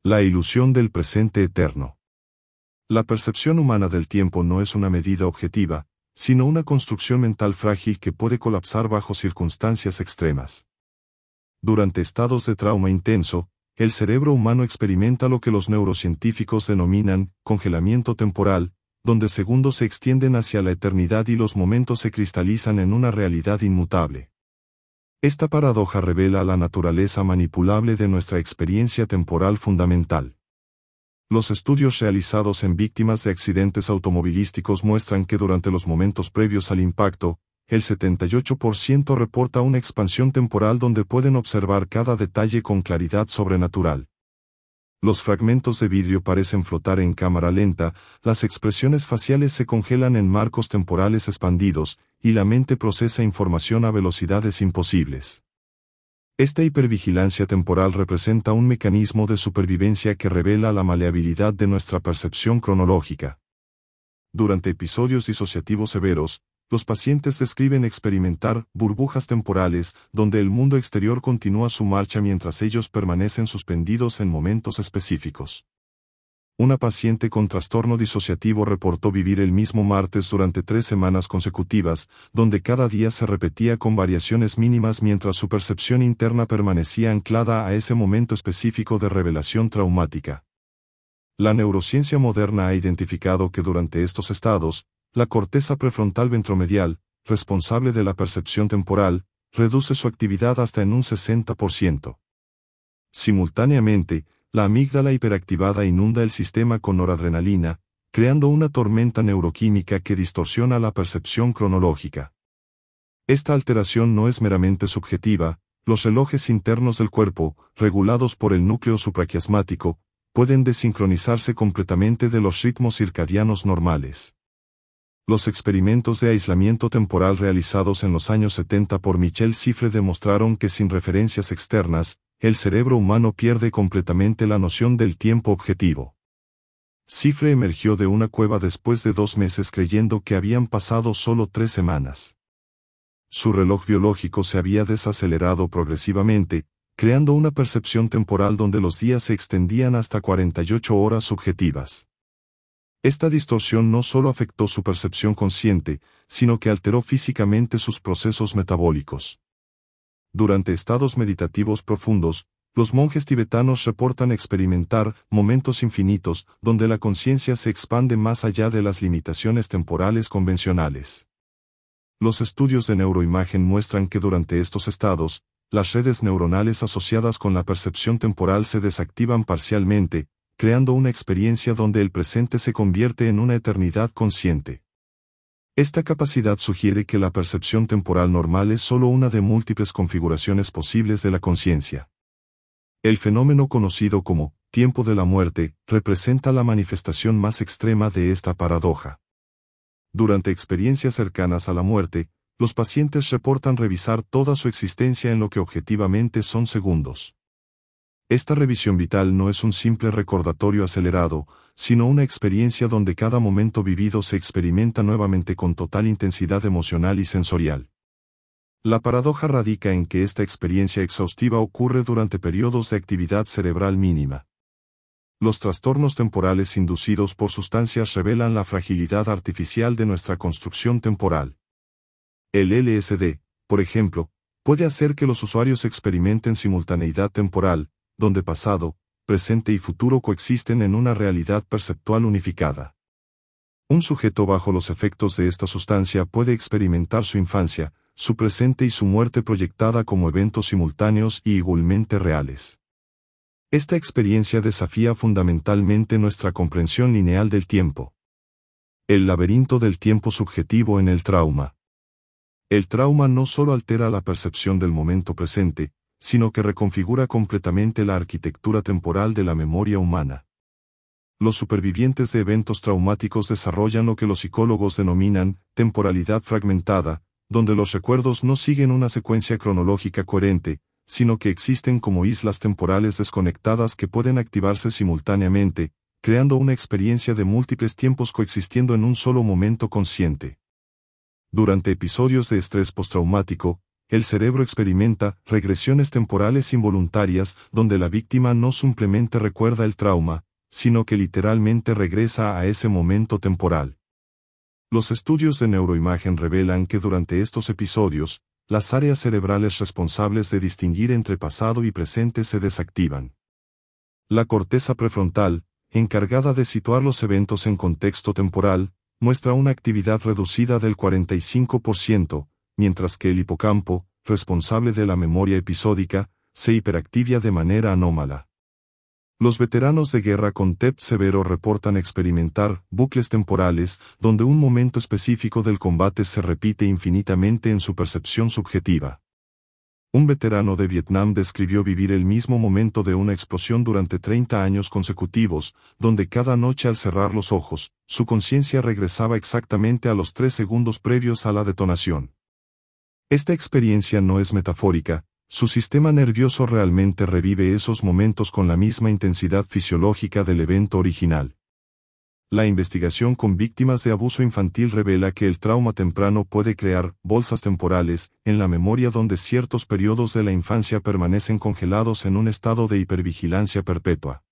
La ilusión del presente eterno. La percepción humana del tiempo no es una medida objetiva, sino una construcción mental frágil que puede colapsar bajo circunstancias extremas. Durante estados de trauma intenso, el cerebro humano experimenta lo que los neurocientíficos denominan congelamiento temporal, donde segundos se extienden hacia la eternidad y los momentos se cristalizan en una realidad inmutable. Esta paradoja revela la naturaleza manipulable de nuestra experiencia temporal fundamental. Los estudios realizados en víctimas de accidentes automovilísticos muestran que durante los momentos previos al impacto, el 78% reporta una expansión temporal donde pueden observar cada detalle con claridad sobrenatural. Los fragmentos de vidrio parecen flotar en cámara lenta, las expresiones faciales se congelan en marcos temporales expandidos, y la mente procesa información a velocidades imposibles. Esta hipervigilancia temporal representa un mecanismo de supervivencia que revela la maleabilidad de nuestra percepción cronológica. Durante episodios disociativos severos, los pacientes describen experimentar burbujas temporales, donde el mundo exterior continúa su marcha mientras ellos permanecen suspendidos en momentos específicos. Una paciente con trastorno disociativo reportó vivir el mismo martes durante 3 semanas consecutivas, donde cada día se repetía con variaciones mínimas mientras su percepción interna permanecía anclada a ese momento específico de revelación traumática. La neurociencia moderna ha identificado que durante estos estados, la corteza prefrontal ventromedial, responsable de la percepción temporal, reduce su actividad hasta en un 60%. Simultáneamente, la amígdala hiperactivada inunda el sistema con noradrenalina, creando una tormenta neuroquímica que distorsiona la percepción cronológica. Esta alteración no es meramente subjetiva, los relojes internos del cuerpo, regulados por el núcleo supraquiasmático, pueden desincronizarse completamente de los ritmos circadianos normales. Los experimentos de aislamiento temporal realizados en los años 70 por Michel Cifre demostraron que sin referencias externas, el cerebro humano pierde completamente la noción del tiempo objetivo. Cifre emergió de una cueva después de 2 meses creyendo que habían pasado solo 3 semanas. Su reloj biológico se había desacelerado progresivamente, creando una percepción temporal donde los días se extendían hasta 48 horas subjetivas. Esta distorsión no solo afectó su percepción consciente, sino que alteró físicamente sus procesos metabólicos. Durante estados meditativos profundos, los monjes tibetanos reportan experimentar momentos infinitos, donde la conciencia se expande más allá de las limitaciones temporales convencionales. Los estudios de neuroimagen muestran que durante estos estados, las redes neuronales asociadas con la percepción temporal se desactivan parcialmente, creando una experiencia donde el presente se convierte en una eternidad consciente. Esta capacidad sugiere que la percepción temporal normal es solo una de múltiples configuraciones posibles de la conciencia. El fenómeno conocido como tiempo de la muerte representa la manifestación más extrema de esta paradoja. Durante experiencias cercanas a la muerte, los pacientes reportan revisar toda su existencia en lo que objetivamente son segundos. Esta revisión vital no es un simple recordatorio acelerado, sino una experiencia donde cada momento vivido se experimenta nuevamente con total intensidad emocional y sensorial. La paradoja radica en que esta experiencia exhaustiva ocurre durante periodos de actividad cerebral mínima. Los trastornos temporales inducidos por sustancias revelan la fragilidad artificial de nuestra construcción temporal. El LSD, por ejemplo, puede hacer que los usuarios experimenten simultaneidad temporal, donde pasado, presente y futuro coexisten en una realidad perceptual unificada. Un sujeto bajo los efectos de esta sustancia puede experimentar su infancia, su presente y su muerte proyectada como eventos simultáneos y igualmente reales. Esta experiencia desafía fundamentalmente nuestra comprensión lineal del tiempo. El laberinto del tiempo subjetivo en el trauma. El trauma no solo altera la percepción del momento presente, sino que reconfigura completamente la arquitectura temporal de la memoria humana. Los supervivientes de eventos traumáticos desarrollan lo que los psicólogos denominan temporalidad fragmentada, donde los recuerdos no siguen una secuencia cronológica coherente, sino que existen como islas temporales desconectadas que pueden activarse simultáneamente, creando una experiencia de múltiples tiempos coexistiendo en un solo momento consciente. Durante episodios de estrés postraumático, el cerebro experimenta regresiones temporales involuntarias donde la víctima no simplemente recuerda el trauma, sino que literalmente regresa a ese momento temporal. Los estudios de neuroimagen revelan que durante estos episodios, las áreas cerebrales responsables de distinguir entre pasado y presente se desactivan. La corteza prefrontal, encargada de situar los eventos en contexto temporal, muestra una actividad reducida del 45%, mientras que el hipocampo, responsable de la memoria episódica, se hiperactiva de manera anómala. Los veteranos de guerra con TEP severo reportan experimentar bucles temporales, donde un momento específico del combate se repite infinitamente en su percepción subjetiva. Un veterano de Vietnam describió vivir el mismo momento de una explosión durante 30 años consecutivos, donde cada noche al cerrar los ojos, su conciencia regresaba exactamente a los 3 segundos previos a la detonación. Esta experiencia no es metafórica, su sistema nervioso realmente revive esos momentos con la misma intensidad fisiológica del evento original. La investigación con víctimas de abuso infantil revela que el trauma temprano puede crear bolsas temporales en la memoria donde ciertos periodos de la infancia permanecen congelados en un estado de hipervigilancia perpetua.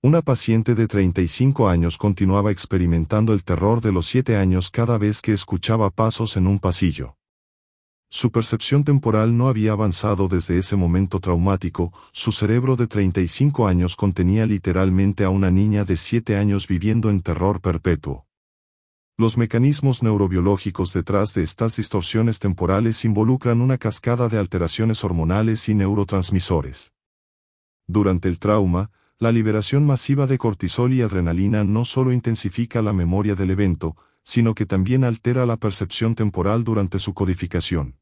Una paciente de 35 años continuaba experimentando el terror de los 7 años cada vez que escuchaba pasos en un pasillo. Su percepción temporal no había avanzado desde ese momento traumático, su cerebro de 35 años contenía literalmente a una niña de 7 años viviendo en terror perpetuo. Los mecanismos neurobiológicos detrás de estas distorsiones temporales involucran una cascada de alteraciones hormonales y neurotransmisores. Durante el trauma, la liberación masiva de cortisol y adrenalina no solo intensifica la memoria del evento, sino que también altera la percepción temporal durante su codificación.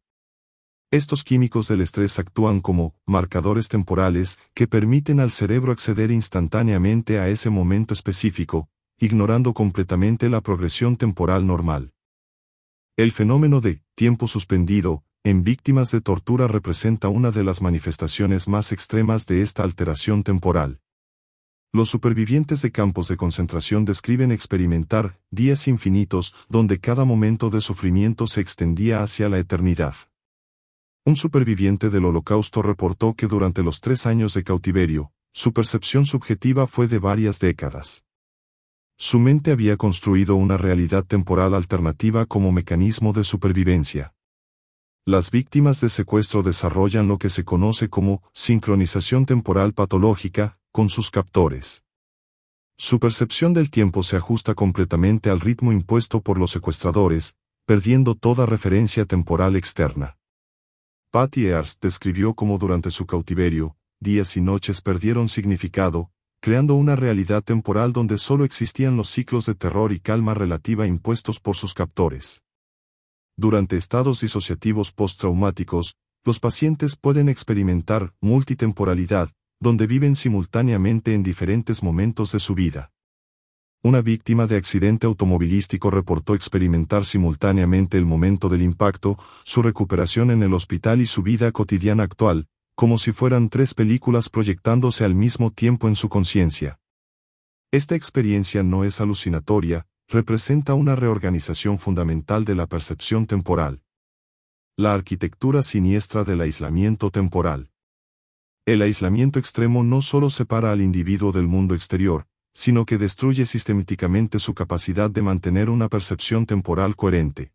Estos químicos del estrés actúan como marcadores temporales que permiten al cerebro acceder instantáneamente a ese momento específico, ignorando completamente la progresión temporal normal. El fenómeno de tiempo suspendido en víctimas de tortura representa una de las manifestaciones más extremas de esta alteración temporal. Los supervivientes de campos de concentración describen experimentar días infinitos donde cada momento de sufrimiento se extendía hacia la eternidad. Un superviviente del Holocausto reportó que durante los 3 años de cautiverio, su percepción subjetiva fue de varias décadas. Su mente había construido una realidad temporal alternativa como mecanismo de supervivencia. Las víctimas de secuestro desarrollan lo que se conoce como sincronización temporal patológica con sus captores. Su percepción del tiempo se ajusta completamente al ritmo impuesto por los secuestradores, perdiendo toda referencia temporal externa. Patty Hearst describió cómo durante su cautiverio, días y noches perdieron significado, creando una realidad temporal donde solo existían los ciclos de terror y calma relativa impuestos por sus captores. Durante estados disociativos postraumáticos, los pacientes pueden experimentar multitemporalidad, donde viven simultáneamente en diferentes momentos de su vida. Una víctima de accidente automovilístico reportó experimentar simultáneamente el momento del impacto, su recuperación en el hospital y su vida cotidiana actual, como si fueran 3 películas proyectándose al mismo tiempo en su conciencia. Esta experiencia no es alucinatoria, representa una reorganización fundamental de la percepción temporal. La arquitectura siniestra del aislamiento temporal. El aislamiento extremo no solo separa al individuo del mundo exterior, sino que destruye sistemáticamente su capacidad de mantener una percepción temporal coherente.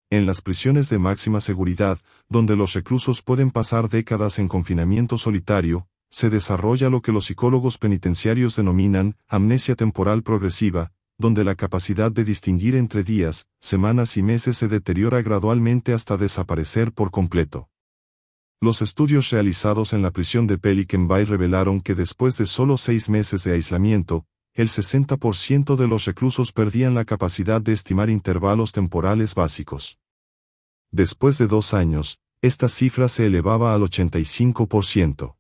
En las prisiones de máxima seguridad, donde los reclusos pueden pasar décadas en confinamiento solitario, se desarrolla lo que los psicólogos penitenciarios denominan amnesia temporal progresiva, donde la capacidad de distinguir entre días, semanas y meses se deteriora gradualmente hasta desaparecer por completo. Los estudios realizados en la prisión de Pelican Bay revelaron que después de solo 6 meses de aislamiento, el 60% de los reclusos perdían la capacidad de estimar intervalos temporales básicos. Después de 2 años, esta cifra se elevaba al 85%.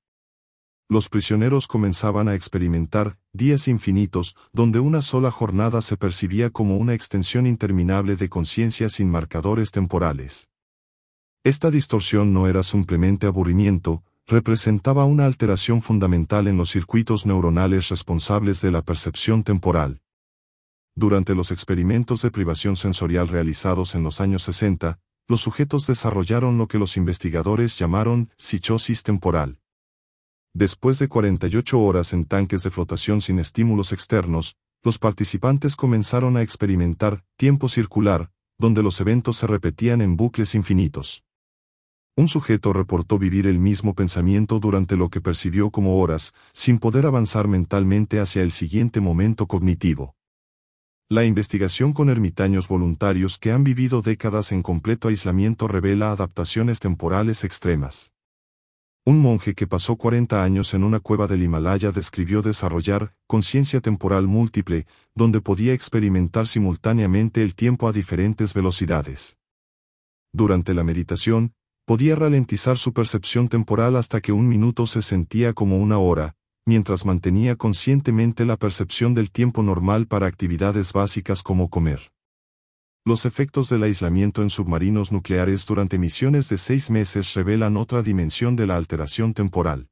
Los prisioneros comenzaban a experimentar días infinitos, donde una sola jornada se percibía como una extensión interminable de conciencia sin marcadores temporales. Esta distorsión no era simplemente aburrimiento, representaba una alteración fundamental en los circuitos neuronales responsables de la percepción temporal. Durante los experimentos de privación sensorial realizados en los años 60, los sujetos desarrollaron lo que los investigadores llamaron psicosis temporal. Después de 48 horas en tanques de flotación sin estímulos externos, los participantes comenzaron a experimentar tiempo circular, donde los eventos se repetían en bucles infinitos. Un sujeto reportó vivir el mismo pensamiento durante lo que percibió como horas, sin poder avanzar mentalmente hacia el siguiente momento cognitivo. La investigación con ermitaños voluntarios que han vivido décadas en completo aislamiento revela adaptaciones temporales extremas. Un monje que pasó 40 años en una cueva del Himalaya describió desarrollar conciencia temporal múltiple, donde podía experimentar simultáneamente el tiempo a diferentes velocidades. Durante la meditación, podía ralentizar su percepción temporal hasta que un minuto se sentía como una hora, mientras mantenía conscientemente la percepción del tiempo normal para actividades básicas como comer. Los efectos del aislamiento en submarinos nucleares durante misiones de 6 meses revelan otra dimensión de la alteración temporal.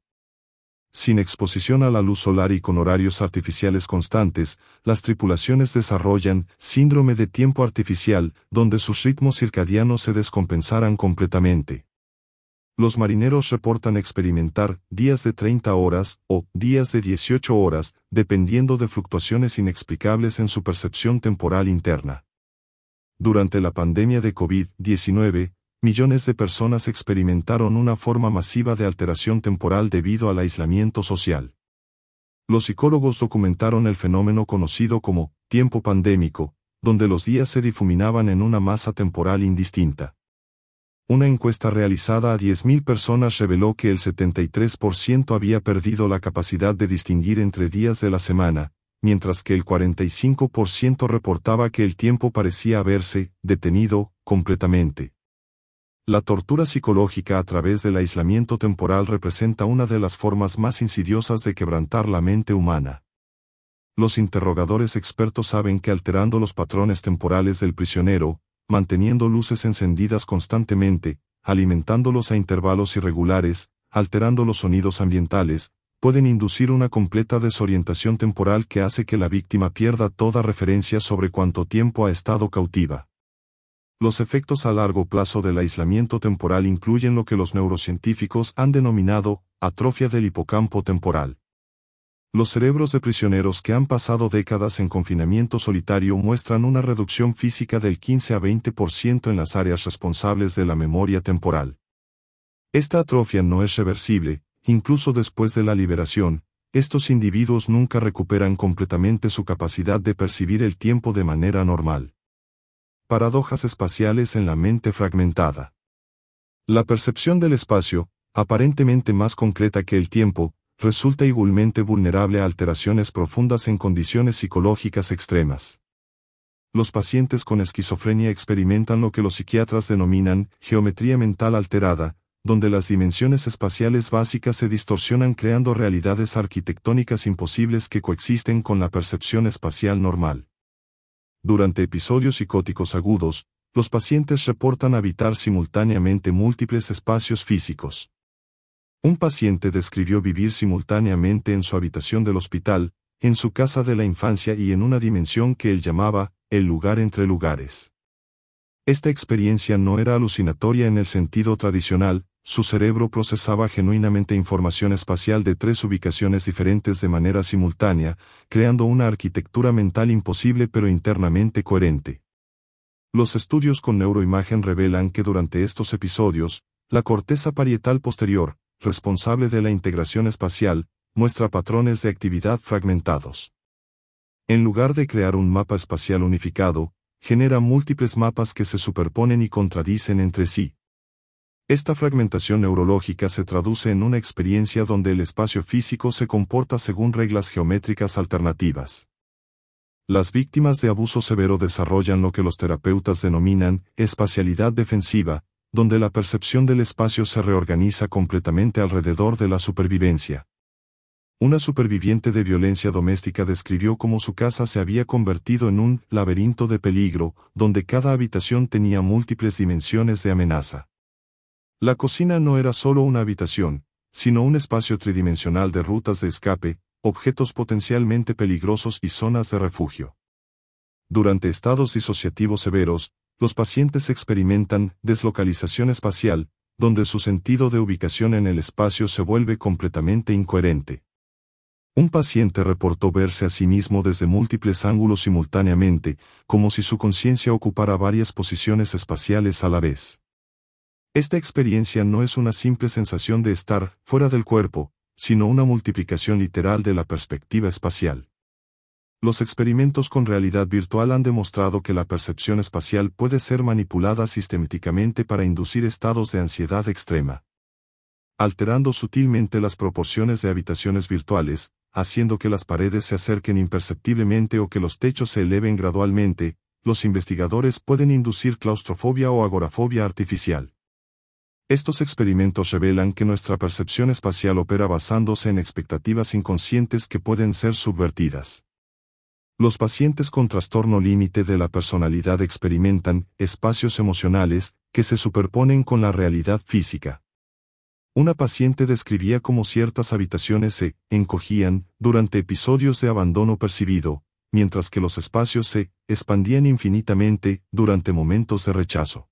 Sin exposición a la luz solar y con horarios artificiales constantes, las tripulaciones desarrollan síndrome de tiempo artificial, donde sus ritmos circadianos se descompensaran completamente. Los marineros reportan experimentar días de 30 horas o días de 18 horas, dependiendo de fluctuaciones inexplicables en su percepción temporal interna. Durante la pandemia de COVID-19, millones de personas experimentaron una forma masiva de alteración temporal debido al aislamiento social. Los psicólogos documentaron el fenómeno conocido como tiempo pandémico, donde los días se difuminaban en una masa temporal indistinta. Una encuesta realizada a 10.000 personas reveló que el 73% había perdido la capacidad de distinguir entre días de la semana, mientras que el 45% reportaba que el tiempo parecía haberse detenido completamente. La tortura psicológica a través del aislamiento temporal representa una de las formas más insidiosas de quebrantar la mente humana. Los interrogadores expertos saben que alterando los patrones temporales del prisionero, manteniendo luces encendidas constantemente, alimentándolos a intervalos irregulares, alterando los sonidos ambientales, pueden inducir una completa desorientación temporal que hace que la víctima pierda toda referencia sobre cuánto tiempo ha estado cautiva. Los efectos a largo plazo del aislamiento temporal incluyen lo que los neurocientíficos han denominado atrofia del hipocampo temporal. Los cerebros de prisioneros que han pasado décadas en confinamiento solitario muestran una reducción física del 15 a 20% en las áreas responsables de la memoria temporal. Esta atrofia no es reversible. Incluso después de la liberación, estos individuos nunca recuperan completamente su capacidad de percibir el tiempo de manera normal. Paradojas espaciales en la mente fragmentada. La percepción del espacio, aparentemente más concreta que el tiempo, resulta igualmente vulnerable a alteraciones profundas en condiciones psicológicas extremas. Los pacientes con esquizofrenia experimentan lo que los psiquiatras denominan geometría mental alterada, donde las dimensiones espaciales básicas se distorsionan creando realidades arquitectónicas imposibles que coexisten con la percepción espacial normal. Durante episodios psicóticos agudos, los pacientes reportan habitar simultáneamente múltiples espacios físicos. Un paciente describió vivir simultáneamente en su habitación del hospital, en su casa de la infancia y en una dimensión que él llamaba el lugar entre lugares. Esta experiencia no era alucinatoria en el sentido tradicional. Su cerebro procesaba genuinamente información espacial de 3 ubicaciones diferentes de manera simultánea, creando una arquitectura mental imposible pero internamente coherente. Los estudios con neuroimagen revelan que durante estos episodios, la corteza parietal posterior, responsable de la integración espacial, muestra patrones de actividad fragmentados. En lugar de crear un mapa espacial unificado, genera múltiples mapas que se superponen y contradicen entre sí. Esta fragmentación neurológica se traduce en una experiencia donde el espacio físico se comporta según reglas geométricas alternativas. Las víctimas de abuso severo desarrollan lo que los terapeutas denominan espacialidad defensiva, donde la percepción del espacio se reorganiza completamente alrededor de la supervivencia. Una superviviente de violencia doméstica describió cómo su casa se había convertido en un laberinto de peligro, donde cada habitación tenía múltiples dimensiones de amenaza. La cocina no era solo una habitación, sino un espacio tridimensional de rutas de escape, objetos potencialmente peligrosos y zonas de refugio. Durante estados disociativos severos, los pacientes experimentan deslocalización espacial, donde su sentido de ubicación en el espacio se vuelve completamente incoherente. Un paciente reportó verse a sí mismo desde múltiples ángulos simultáneamente, como si su conciencia ocupara varias posiciones espaciales a la vez. Esta experiencia no es una simple sensación de estar fuera del cuerpo, sino una multiplicación literal de la perspectiva espacial. Los experimentos con realidad virtual han demostrado que la percepción espacial puede ser manipulada sistemáticamente para inducir estados de ansiedad extrema, alterando sutilmente las proporciones de habitaciones virtuales, haciendo que las paredes se acerquen imperceptiblemente o que los techos se eleven gradualmente. Los investigadores pueden inducir claustrofobia o agorafobia artificial. Estos experimentos revelan que nuestra percepción espacial opera basándose en expectativas inconscientes que pueden ser subvertidas. Los pacientes con trastorno límite de la personalidad experimentan espacios emocionales que se superponen con la realidad física. Una paciente describía cómo ciertas habitaciones se encogían durante episodios de abandono percibido, mientras que los espacios se expandían infinitamente durante momentos de rechazo.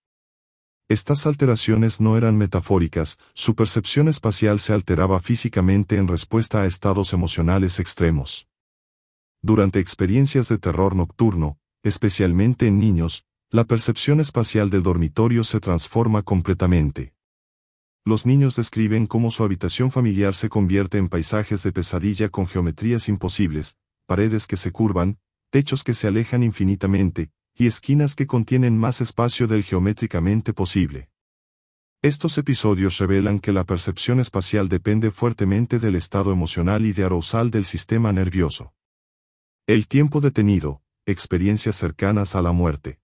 Estas alteraciones no eran metafóricas, su percepción espacial se alteraba físicamente en respuesta a estados emocionales extremos. Durante experiencias de terror nocturno, especialmente en niños, la percepción espacial del dormitorio se transforma completamente. Los niños describen cómo su habitación familiar se convierte en paisajes de pesadilla con geometrías imposibles, paredes que se curvan, techos que se alejan infinitamente, y esquinas que contienen más espacio del geométricamente posible. Estos episodios revelan que la percepción espacial depende fuertemente del estado emocional y de arousal del sistema nervioso. El tiempo detenido, experiencias cercanas a la muerte.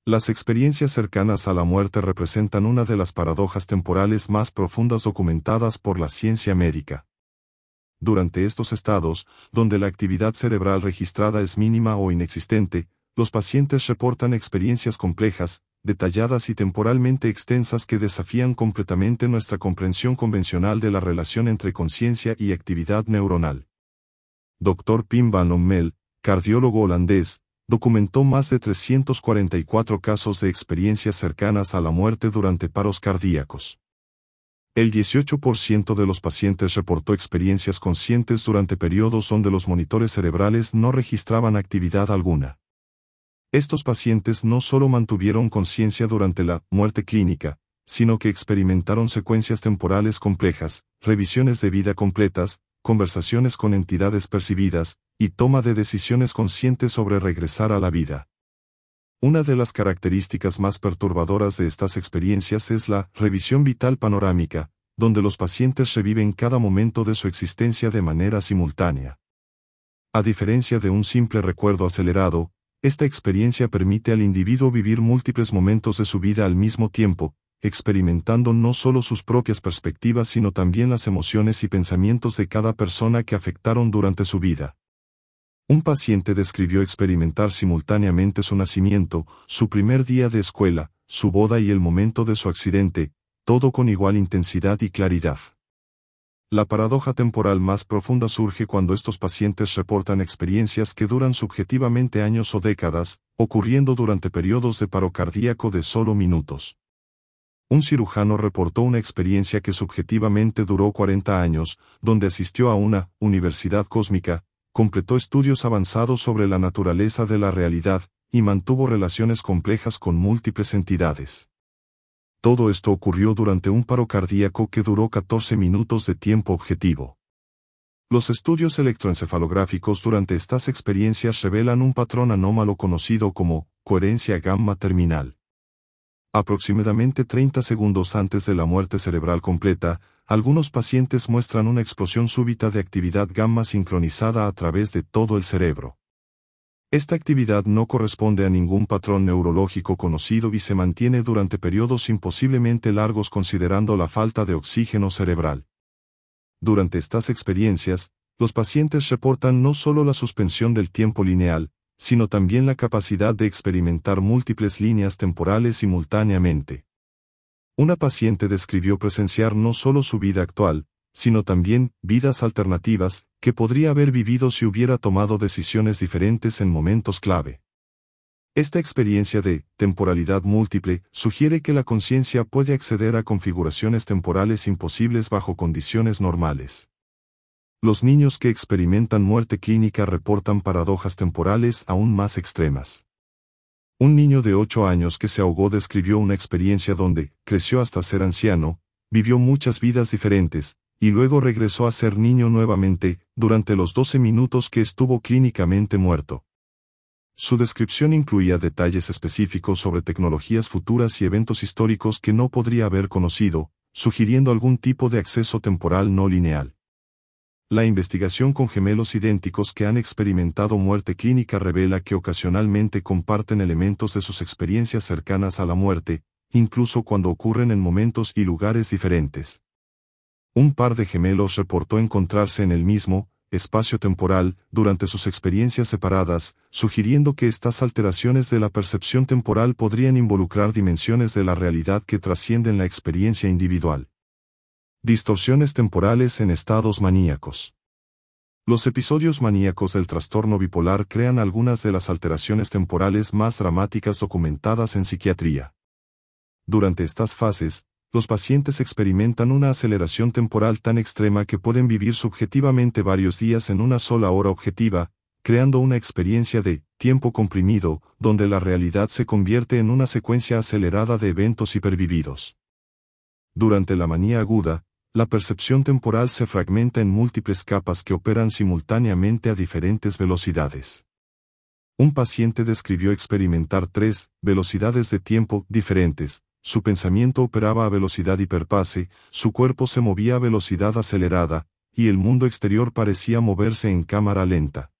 Las experiencias cercanas a la muerte representan una de las paradojas temporales más profundas documentadas por la ciencia médica. Durante estos estados, donde la actividad cerebral registrada es mínima o inexistente, los pacientes reportan experiencias complejas, detalladas y temporalmente extensas que desafían completamente nuestra comprensión convencional de la relación entre conciencia y actividad neuronal. Dr. Pim van Lommel, cardiólogo holandés, documentó más de 344 casos de experiencias cercanas a la muerte durante paros cardíacos. El 18% de los pacientes reportó experiencias conscientes durante periodos donde los monitores cerebrales no registraban actividad alguna. Estos pacientes no solo mantuvieron conciencia durante la muerte clínica, sino que experimentaron secuencias temporales complejas, revisiones de vida completas, conversaciones con entidades percibidas, y toma de decisiones conscientes sobre regresar a la vida. Una de las características más perturbadoras de estas experiencias es la revisión vital panorámica, donde los pacientes reviven cada momento de su existencia de manera simultánea. A diferencia de un simple recuerdo acelerado, esta experiencia permite al individuo vivir múltiples momentos de su vida al mismo tiempo, experimentando no solo sus propias perspectivas sino también las emociones y pensamientos de cada persona que afectaron durante su vida. Un paciente describió experimentar simultáneamente su nacimiento, su primer día de escuela, su boda y el momento de su accidente, todo con igual intensidad y claridad. La paradoja temporal más profunda surge cuando estos pacientes reportan experiencias que duran subjetivamente años o décadas, ocurriendo durante periodos de paro cardíaco de solo minutos. Un cirujano reportó una experiencia que subjetivamente duró 40 años, donde asistió a una universidad cósmica, completó estudios avanzados sobre la naturaleza de la realidad, y mantuvo relaciones complejas con múltiples entidades. Todo esto ocurrió durante un paro cardíaco que duró 14 minutos de tiempo objetivo. Los estudios electroencefalográficos durante estas experiencias revelan un patrón anómalo conocido como coherencia gamma terminal. Aproximadamente 30 segundos antes de la muerte cerebral completa, algunos pacientes muestran una explosión súbita de actividad gamma sincronizada a través de todo el cerebro. Esta actividad no corresponde a ningún patrón neurológico conocido y se mantiene durante periodos imposiblemente largos considerando la falta de oxígeno cerebral. Durante estas experiencias, los pacientes reportan no solo la suspensión del tiempo lineal, sino también la capacidad de experimentar múltiples líneas temporales simultáneamente. Una paciente describió presenciar no solo su vida actual, sino también vidas alternativas, que podría haber vivido si hubiera tomado decisiones diferentes en momentos clave. Esta experiencia de temporalidad múltiple sugiere que la conciencia puede acceder a configuraciones temporales imposibles bajo condiciones normales. Los niños que experimentan muerte clínica reportan paradojas temporales aún más extremas. Un niño de 8 años que se ahogó describió una experiencia donde creció hasta ser anciano, vivió muchas vidas diferentes, y luego regresó a ser niño nuevamente, durante los 12 minutos que estuvo clínicamente muerto. Su descripción incluía detalles específicos sobre tecnologías futuras y eventos históricos que no podría haber conocido, sugiriendo algún tipo de acceso temporal no lineal. La investigación con gemelos idénticos que han experimentado muerte clínica revela que ocasionalmente comparten elementos de sus experiencias cercanas a la muerte, incluso cuando ocurren en momentos y lugares diferentes. Un par de gemelos reportó encontrarse en el mismo espacio temporal durante sus experiencias separadas, sugiriendo que estas alteraciones de la percepción temporal podrían involucrar dimensiones de la realidad que trascienden la experiencia individual. Distorsiones temporales en estados maníacos. Los episodios maníacos del trastorno bipolar crean algunas de las alteraciones temporales más dramáticas documentadas en psiquiatría. Durante estas fases, los pacientes experimentan una aceleración temporal tan extrema que pueden vivir subjetivamente varios días en una sola hora objetiva, creando una experiencia de tiempo comprimido, donde la realidad se convierte en una secuencia acelerada de eventos hipervividos. Durante la manía aguda, la percepción temporal se fragmenta en múltiples capas que operan simultáneamente a diferentes velocidades. Un paciente describió experimentar 3 velocidades de tiempo diferentes. Su pensamiento operaba a velocidad hiperpase, su cuerpo se movía a velocidad acelerada, y el mundo exterior parecía moverse en cámara lenta.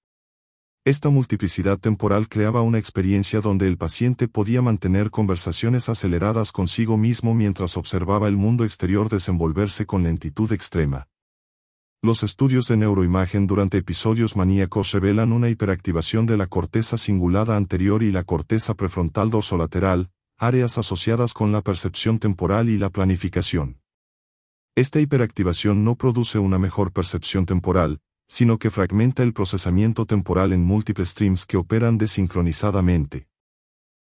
Esta multiplicidad temporal creaba una experiencia donde el paciente podía mantener conversaciones aceleradas consigo mismo mientras observaba el mundo exterior desenvolverse con lentitud extrema. Los estudios de neuroimagen durante episodios maníacos revelan una hiperactivación de la corteza cingulada anterior y la corteza prefrontal dorsolateral, áreas asociadas con la percepción temporal y la planificación. Esta hiperactivación no produce una mejor percepción temporal, sino que fragmenta el procesamiento temporal en múltiples streams que operan desincronizadamente.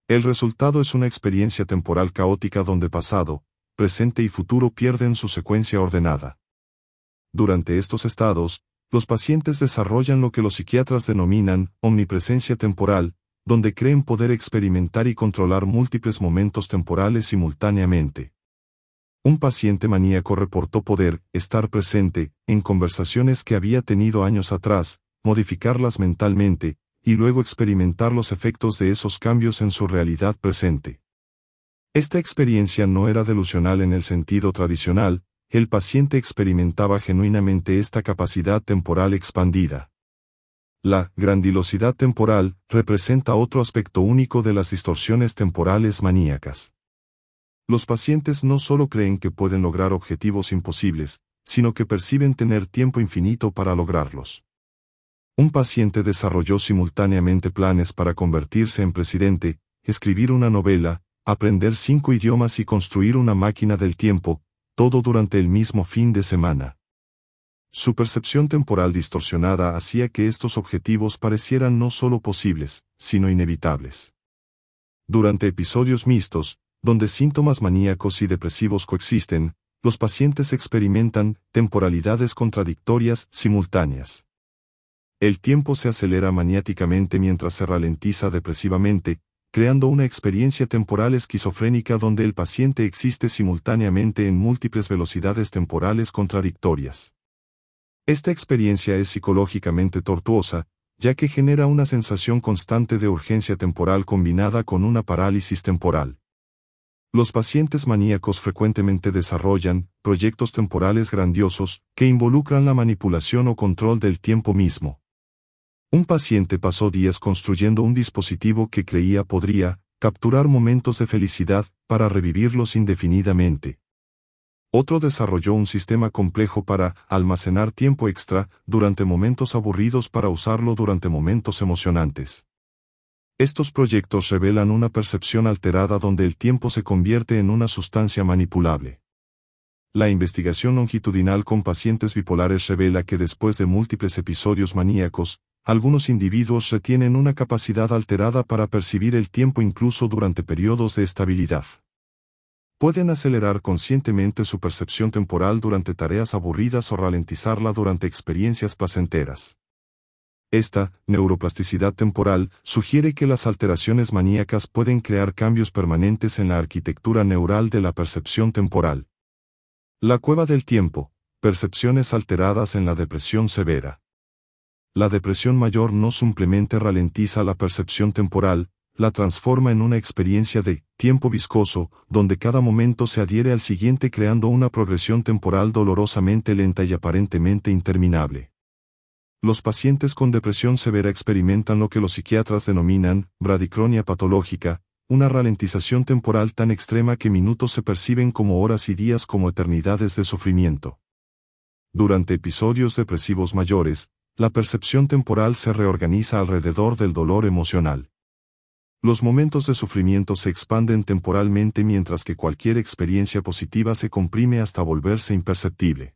El resultado es una experiencia temporal caótica donde pasado, presente y futuro pierden su secuencia ordenada. Durante estos estados, los pacientes desarrollan lo que los psiquiatras denominan omnipresencia temporal, donde creen poder experimentar y controlar múltiples momentos temporales simultáneamente. Un paciente maníaco reportó poder estar presente en conversaciones que había tenido años atrás, modificarlas mentalmente, y luego experimentar los efectos de esos cambios en su realidad presente. Esta experiencia no era delusional en el sentido tradicional, el paciente experimentaba genuinamente esta capacidad temporal expandida. La grandilosidad temporal representa otro aspecto único de las distorsiones temporales maníacas. Los pacientes no solo creen que pueden lograr objetivos imposibles, sino que perciben tener tiempo infinito para lograrlos. Un paciente desarrolló simultáneamente planes para convertirse en presidente, escribir una novela, aprender 5 idiomas y construir una máquina del tiempo, todo durante el mismo fin de semana. Su percepción temporal distorsionada hacía que estos objetivos parecieran no solo posibles, sino inevitables. Durante episodios mixtos, donde síntomas maníacos y depresivos coexisten, los pacientes experimentan temporalidades contradictorias simultáneas. El tiempo se acelera maniáticamente mientras se ralentiza depresivamente, creando una experiencia temporal esquizofrénica donde el paciente existe simultáneamente en múltiples velocidades temporales contradictorias. Esta experiencia es psicológicamente tortuosa, ya que genera una sensación constante de urgencia temporal combinada con una parálisis temporal. Los pacientes maníacos frecuentemente desarrollan proyectos temporales grandiosos que involucran la manipulación o control del tiempo mismo. Un paciente pasó días construyendo un dispositivo que creía podría capturar momentos de felicidad para revivirlos indefinidamente. Otro desarrolló un sistema complejo para almacenar tiempo extra durante momentos aburridos para usarlo durante momentos emocionantes. Estos proyectos revelan una percepción alterada donde el tiempo se convierte en una sustancia manipulable. La investigación longitudinal con pacientes bipolares revela que después de múltiples episodios maníacos, algunos individuos retienen una capacidad alterada para percibir el tiempo incluso durante periodos de estabilidad. Pueden acelerar conscientemente su percepción temporal durante tareas aburridas o ralentizarla durante experiencias placenteras. Esta neuroplasticidad temporal sugiere que las alteraciones maníacas pueden crear cambios permanentes en la arquitectura neural de la percepción temporal. La cueva del tiempo, percepciones alteradas en la depresión severa. La depresión mayor no simplemente ralentiza la percepción temporal, la transforma en una experiencia de tiempo viscoso, donde cada momento se adhiere al siguiente creando una progresión temporal dolorosamente lenta y aparentemente interminable. Los pacientes con depresión severa experimentan lo que los psiquiatras denominan bradicronia patológica, una ralentización temporal tan extrema que minutos se perciben como horas y días como eternidades de sufrimiento. Durante episodios depresivos mayores, la percepción temporal se reorganiza alrededor del dolor emocional. Los momentos de sufrimiento se expanden temporalmente mientras que cualquier experiencia positiva se comprime hasta volverse imperceptible.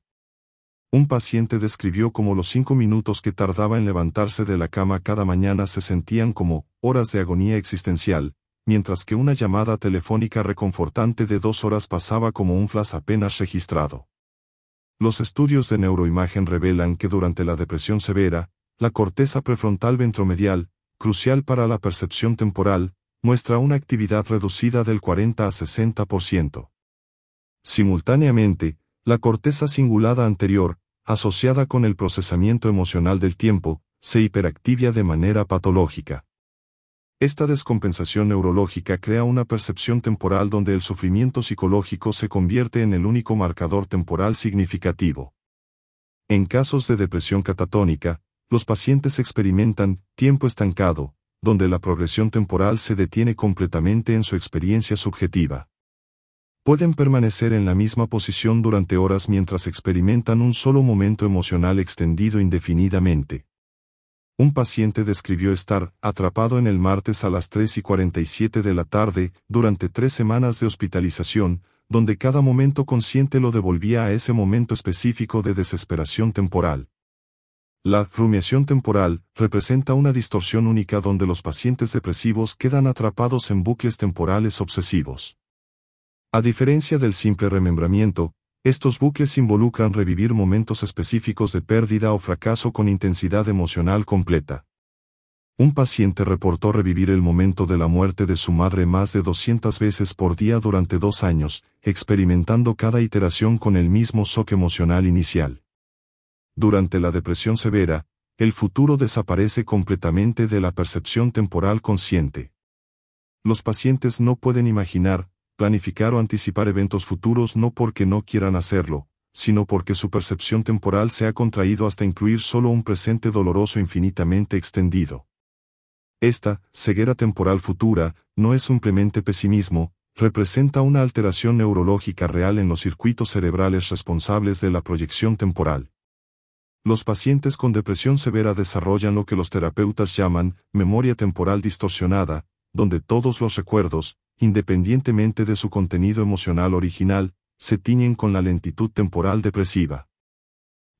Un paciente describió cómo los 5 minutos que tardaba en levantarse de la cama cada mañana se sentían como horas de agonía existencial, mientras que una llamada telefónica reconfortante de 2 horas pasaba como un flash apenas registrado. Los estudios de neuroimagen revelan que durante la depresión severa, la corteza prefrontal ventromedial, crucial para la percepción temporal, muestra una actividad reducida del 40 a 60%. Simultáneamente, la corteza cingulada anterior, asociada con el procesamiento emocional del tiempo, se hiperactiva de manera patológica. Esta descompensación neurológica crea una percepción temporal donde el sufrimiento psicológico se convierte en el único marcador temporal significativo. En casos de depresión catatónica, los pacientes experimentan tiempo estancado, donde la progresión temporal se detiene completamente en su experiencia subjetiva. Pueden permanecer en la misma posición durante horas mientras experimentan un solo momento emocional extendido indefinidamente. Un paciente describió estar atrapado en el martes a las 3:47 de la tarde durante 3 semanas de hospitalización, donde cada momento consciente lo devolvía a ese momento específico de desesperación temporal. La rumiación temporal representa una distorsión única donde los pacientes depresivos quedan atrapados en bucles temporales obsesivos. A diferencia del simple remembramiento, estos bucles involucran revivir momentos específicos de pérdida o fracaso con intensidad emocional completa. Un paciente reportó revivir el momento de la muerte de su madre más de 200 veces por día durante 2 años, experimentando cada iteración con el mismo shock emocional inicial. Durante la depresión severa, el futuro desaparece completamente de la percepción temporal consciente. Los pacientes no pueden imaginar, planificar o anticipar eventos futuros no porque no quieran hacerlo, sino porque su percepción temporal se ha contraído hasta incluir solo un presente doloroso infinitamente extendido. Esta ceguera temporal futura no es simplemente pesimismo, representa una alteración neurológica real en los circuitos cerebrales responsables de la proyección temporal. Los pacientes con depresión severa desarrollan lo que los terapeutas llaman memoria temporal distorsionada, donde todos los recuerdos, independientemente de su contenido emocional original, se tiñen con la lentitud temporal depresiva.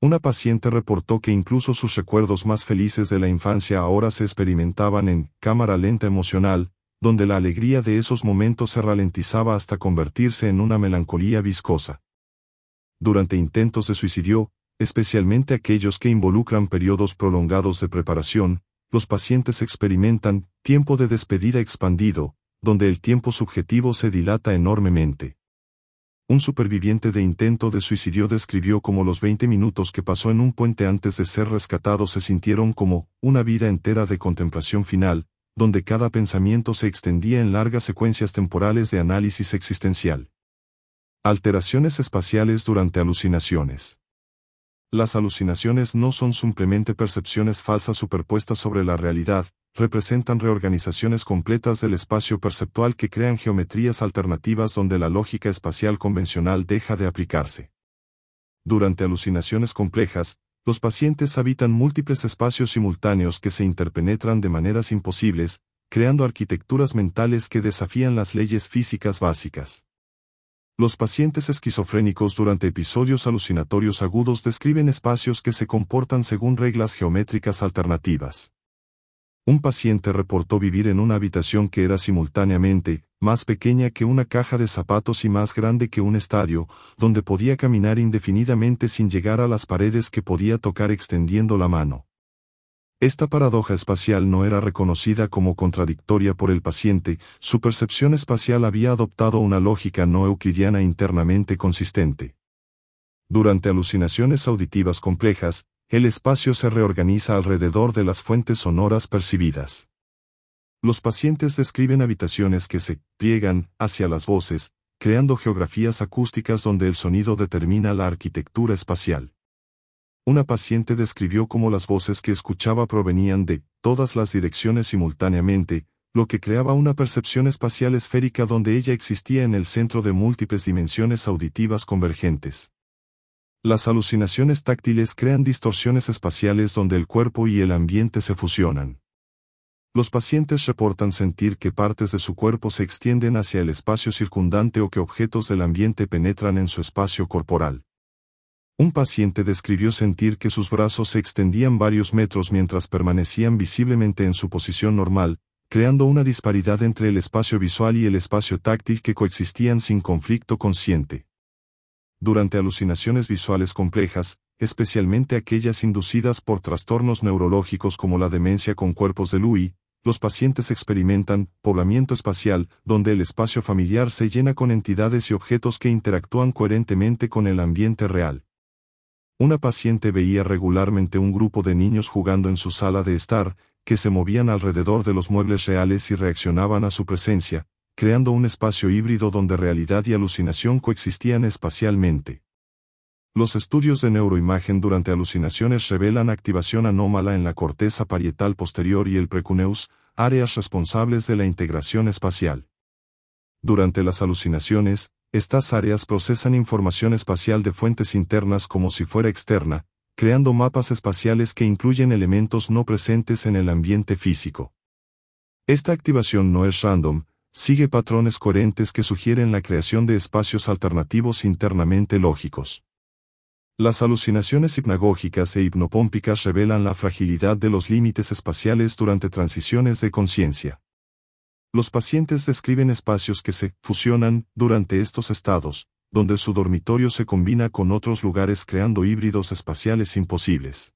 Una paciente reportó que incluso sus recuerdos más felices de la infancia ahora se experimentaban en cámara lenta emocional, donde la alegría de esos momentos se ralentizaba hasta convertirse en una melancolía viscosa. Durante intentos de suicidio, especialmente aquellos que involucran periodos prolongados de preparación, los pacientes experimentan tiempo de despedida expandido, donde el tiempo subjetivo se dilata enormemente. Un superviviente de intento de suicidio describió cómo los 20 minutos que pasó en un puente antes de ser rescatado se sintieron como una vida entera de contemplación final, donde cada pensamiento se extendía en largas secuencias temporales de análisis existencial. Alteraciones espaciales durante alucinaciones. Las alucinaciones no son simplemente percepciones falsas superpuestas sobre la realidad, representan reorganizaciones completas del espacio perceptual que crean geometrías alternativas donde la lógica espacial convencional deja de aplicarse. Durante alucinaciones complejas, los pacientes habitan múltiples espacios simultáneos que se interpenetran de maneras imposibles, creando arquitecturas mentales que desafían las leyes físicas básicas. Los pacientes esquizofrénicos durante episodios alucinatorios agudos describen espacios que se comportan según reglas geométricas alternativas. Un paciente reportó vivir en una habitación que era simultáneamente más pequeña que una caja de zapatos y más grande que un estadio, donde podía caminar indefinidamente sin llegar a las paredes que podía tocar extendiendo la mano. Esta paradoja espacial no era reconocida como contradictoria por el paciente, su percepción espacial había adoptado una lógica no euclidiana internamente consistente. Durante alucinaciones auditivas complejas, el espacio se reorganiza alrededor de las fuentes sonoras percibidas. Los pacientes describen habitaciones que se pliegan hacia las voces, creando geografías acústicas donde el sonido determina la arquitectura espacial. Una paciente describió cómo las voces que escuchaba provenían de todas las direcciones simultáneamente, lo que creaba una percepción espacial esférica donde ella existía en el centro de múltiples dimensiones auditivas convergentes. Las alucinaciones táctiles crean distorsiones espaciales donde el cuerpo y el ambiente se fusionan. Los pacientes reportan sentir que partes de su cuerpo se extienden hacia el espacio circundante o que objetos del ambiente penetran en su espacio corporal. Un paciente describió sentir que sus brazos se extendían varios metros mientras permanecían visiblemente en su posición normal, creando una disparidad entre el espacio visual y el espacio táctil que coexistían sin conflicto consciente. Durante alucinaciones visuales complejas, especialmente aquellas inducidas por trastornos neurológicos como la demencia con cuerpos de Lewy, los pacientes experimentan poblamiento espacial, donde el espacio familiar se llena con entidades y objetos que interactúan coherentemente con el ambiente real. Una paciente veía regularmente un grupo de niños jugando en su sala de estar, que se movían alrededor de los muebles reales y reaccionaban a su presencia, creando un espacio híbrido donde realidad y alucinación coexistían espacialmente. Los estudios de neuroimagen durante alucinaciones revelan activación anómala en la corteza parietal posterior y el precuneus, áreas responsables de la integración espacial. Durante las alucinaciones, estas áreas procesan información espacial de fuentes internas como si fuera externa, creando mapas espaciales que incluyen elementos no presentes en el ambiente físico. Esta activación no es random, sigue patrones coherentes que sugieren la creación de espacios alternativos internamente lógicos. Las alucinaciones hipnagógicas e hipnopómpicas revelan la fragilidad de los límites espaciales durante transiciones de conciencia. Los pacientes describen espacios que se fusionan durante estos estados, donde su dormitorio se combina con otros lugares creando híbridos espaciales imposibles.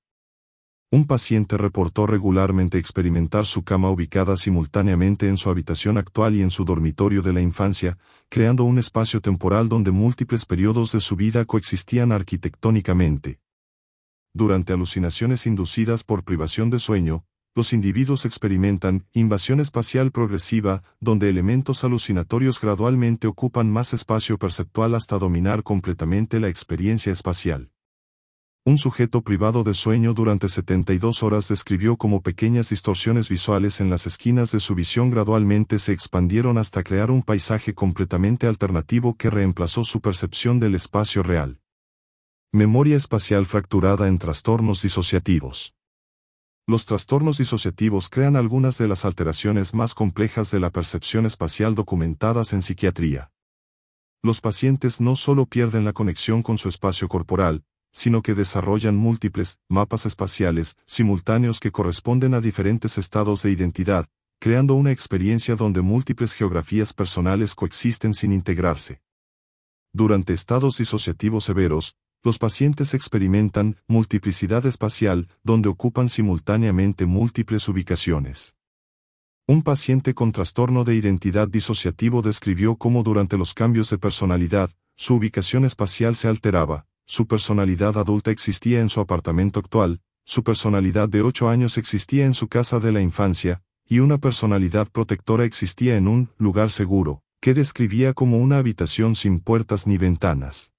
Un paciente reportó regularmente experimentar su cama ubicada simultáneamente en su habitación actual y en su dormitorio de la infancia, creando un espacio temporal donde múltiples periodos de su vida coexistían arquitectónicamente. Durante alucinaciones inducidas por privación de sueño, los individuos experimentan invasión espacial progresiva, donde elementos alucinatorios gradualmente ocupan más espacio perceptual hasta dominar completamente la experiencia espacial. Un sujeto privado de sueño durante 72 horas describió cómo pequeñas distorsiones visuales en las esquinas de su visión gradualmente se expandieron hasta crear un paisaje completamente alternativo que reemplazó su percepción del espacio real. Memoria espacial fracturada en trastornos disociativos. Los trastornos disociativos crean algunas de las alteraciones más complejas de la percepción espacial documentadas en psiquiatría. Los pacientes no solo pierden la conexión con su espacio corporal, sino que desarrollan múltiples mapas espaciales simultáneos que corresponden a diferentes estados de identidad, creando una experiencia donde múltiples geografías personales coexisten sin integrarse. Durante estados disociativos severos, los pacientes experimentan multiplicidad espacial, donde ocupan simultáneamente múltiples ubicaciones. Un paciente con trastorno de identidad disociativo describió cómo durante los cambios de personalidad, su ubicación espacial se alteraba. Su personalidad adulta existía en su apartamento actual, su personalidad de 8 años existía en su casa de la infancia, y una personalidad protectora existía en un lugar seguro, que describía como una habitación sin puertas ni ventanas.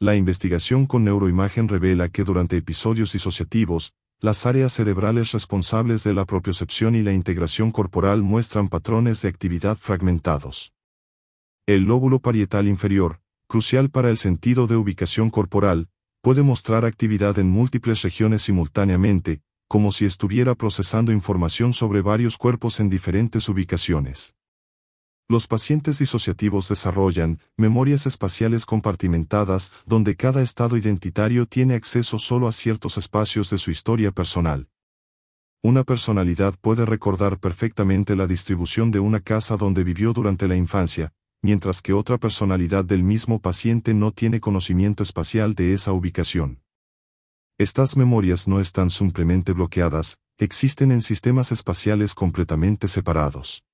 La investigación con neuroimagen revela que durante episodios disociativos, las áreas cerebrales responsables de la propiocepción y la integración corporal muestran patrones de actividad fragmentados. El lóbulo parietal inferior, crucial para el sentido de ubicación corporal, puede mostrar actividad en múltiples regiones simultáneamente, como si estuviera procesando información sobre varios cuerpos en diferentes ubicaciones. Los pacientes disociativos desarrollan memorias espaciales compartimentadas, donde cada estado identitario tiene acceso solo a ciertos espacios de su historia personal. Una personalidad puede recordar perfectamente la distribución de una casa donde vivió durante la infancia, mientras que otra personalidad del mismo paciente no tiene conocimiento espacial de esa ubicación. Estas memorias no están simplemente bloqueadas, existen en sistemas espaciales completamente separados.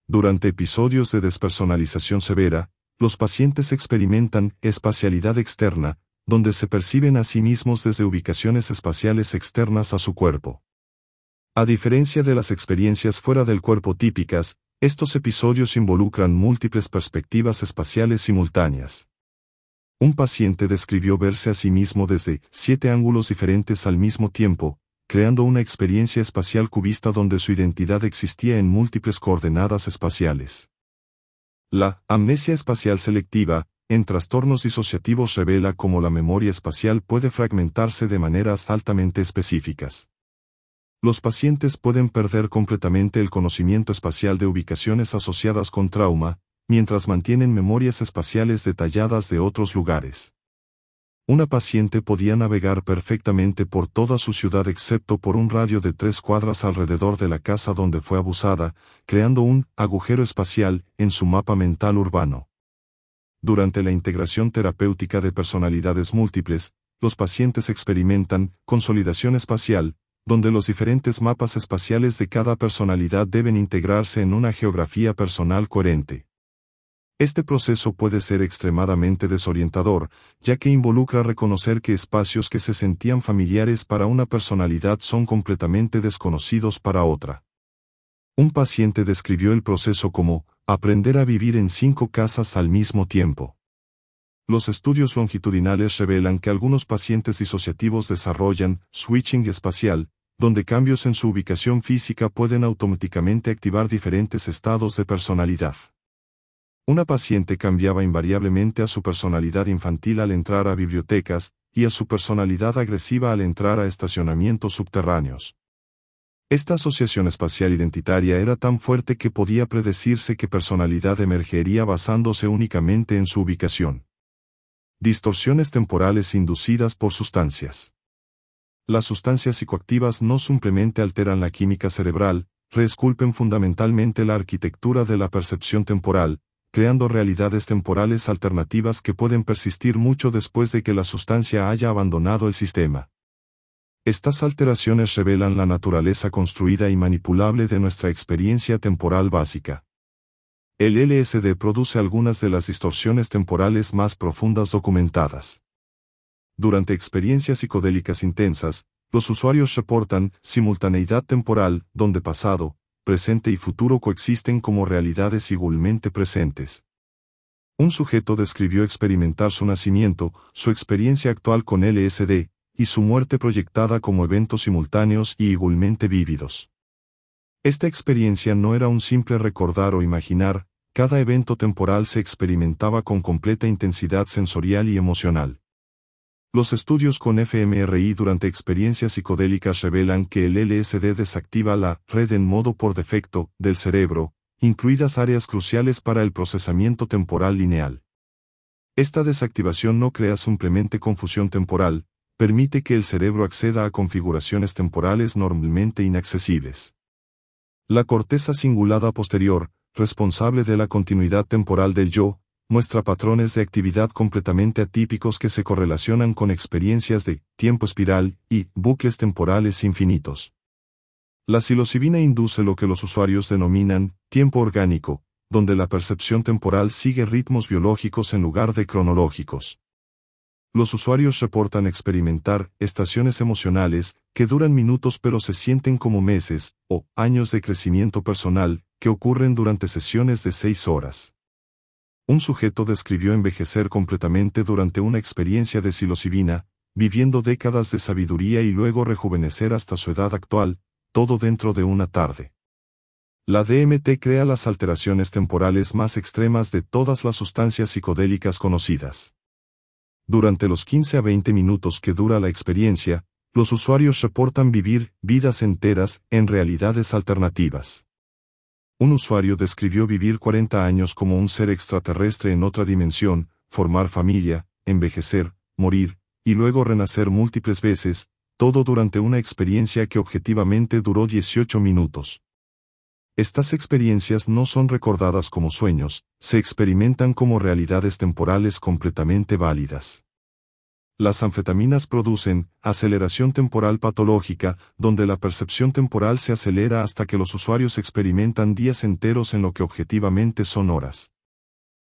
Durante episodios de despersonalización severa, los pacientes experimentan espacialidad externa, donde se perciben a sí mismos desde ubicaciones espaciales externas a su cuerpo. A diferencia de las experiencias fuera del cuerpo típicas, estos episodios involucran múltiples perspectivas espaciales simultáneas. Un paciente describió verse a sí mismo desde 7 ángulos diferentes al mismo tiempo, creando una experiencia espacial cubista donde su identidad existía en múltiples coordenadas espaciales. La amnesia espacial selectiva, en trastornos disociativos, revela cómo la memoria espacial puede fragmentarse de maneras altamente específicas. Los pacientes pueden perder completamente el conocimiento espacial de ubicaciones asociadas con trauma, mientras mantienen memorias espaciales detalladas de otros lugares. Una paciente podía navegar perfectamente por toda su ciudad excepto por un radio de 3 cuadras alrededor de la casa donde fue abusada, creando un agujero espacial en su mapa mental urbano. Durante la integración terapéutica de personalidades múltiples, los pacientes experimentan consolidación espacial, donde los diferentes mapas espaciales de cada personalidad deben integrarse en una geografía personal coherente. Este proceso puede ser extremadamente desorientador, ya que involucra reconocer que espacios que se sentían familiares para una personalidad son completamente desconocidos para otra. Un paciente describió el proceso como aprender a vivir en 5 casas al mismo tiempo. Los estudios longitudinales revelan que algunos pacientes disociativos desarrollan switching espacial, donde cambios en su ubicación física pueden automáticamente activar diferentes estados de personalidad. Una paciente cambiaba invariablemente a su personalidad infantil al entrar a bibliotecas, y a su personalidad agresiva al entrar a estacionamientos subterráneos. Esta asociación espacial identitaria era tan fuerte que podía predecirse qué personalidad emergería basándose únicamente en su ubicación. Distorsiones temporales inducidas por sustancias. Las sustancias psicoactivas no simplemente alteran la química cerebral, reesculpen fundamentalmente la arquitectura de la percepción temporal, creando realidades temporales alternativas que pueden persistir mucho después de que la sustancia haya abandonado el sistema. Estas alteraciones revelan la naturaleza construida y manipulable de nuestra experiencia temporal básica. El LSD produce algunas de las distorsiones temporales más profundas documentadas. Durante experiencias psicodélicas intensas, los usuarios reportan simultaneidad temporal, donde pasado, presente y futuro coexisten como realidades igualmente presentes. Un sujeto describió experimentar su nacimiento, su experiencia actual con LSD, y su muerte proyectada como eventos simultáneos y igualmente vívidos. Esta experiencia no era un simple recordar o imaginar, cada evento temporal se experimentaba con completa intensidad sensorial y emocional. Los estudios con fMRI durante experiencias psicodélicas revelan que el LSD desactiva la red en modo por defecto del cerebro, incluidas áreas cruciales para el procesamiento temporal lineal. Esta desactivación no crea simplemente confusión temporal, permite que el cerebro acceda a configuraciones temporales normalmente inaccesibles. La corteza cingulada posterior, responsable de la continuidad temporal del yo, muestra patrones de actividad completamente atípicos que se correlacionan con experiencias de tiempo espiral y bucles temporales infinitos. La psilocibina induce lo que los usuarios denominan tiempo orgánico, donde la percepción temporal sigue ritmos biológicos en lugar de cronológicos. Los usuarios reportan experimentar estaciones emocionales que duran minutos pero se sienten como meses o años de crecimiento personal que ocurren durante sesiones de 6 horas. Un sujeto describió envejecer completamente durante una experiencia de psilocibina, viviendo décadas de sabiduría y luego rejuvenecer hasta su edad actual, todo dentro de una tarde. La DMT crea las alteraciones temporales más extremas de todas las sustancias psicodélicas conocidas. Durante los 15 a 20 minutos que dura la experiencia, los usuarios reportan vivir vidas enteras en realidades alternativas. Un usuario describió vivir 40 años como un ser extraterrestre en otra dimensión, formar familia, envejecer, morir, y luego renacer múltiples veces, todo durante una experiencia que objetivamente duró 18 minutos. Estas experiencias no son recordadas como sueños, se experimentan como realidades temporales completamente válidas. Las anfetaminas producen aceleración temporal patológica, donde la percepción temporal se acelera hasta que los usuarios experimentan días enteros en lo que objetivamente son horas.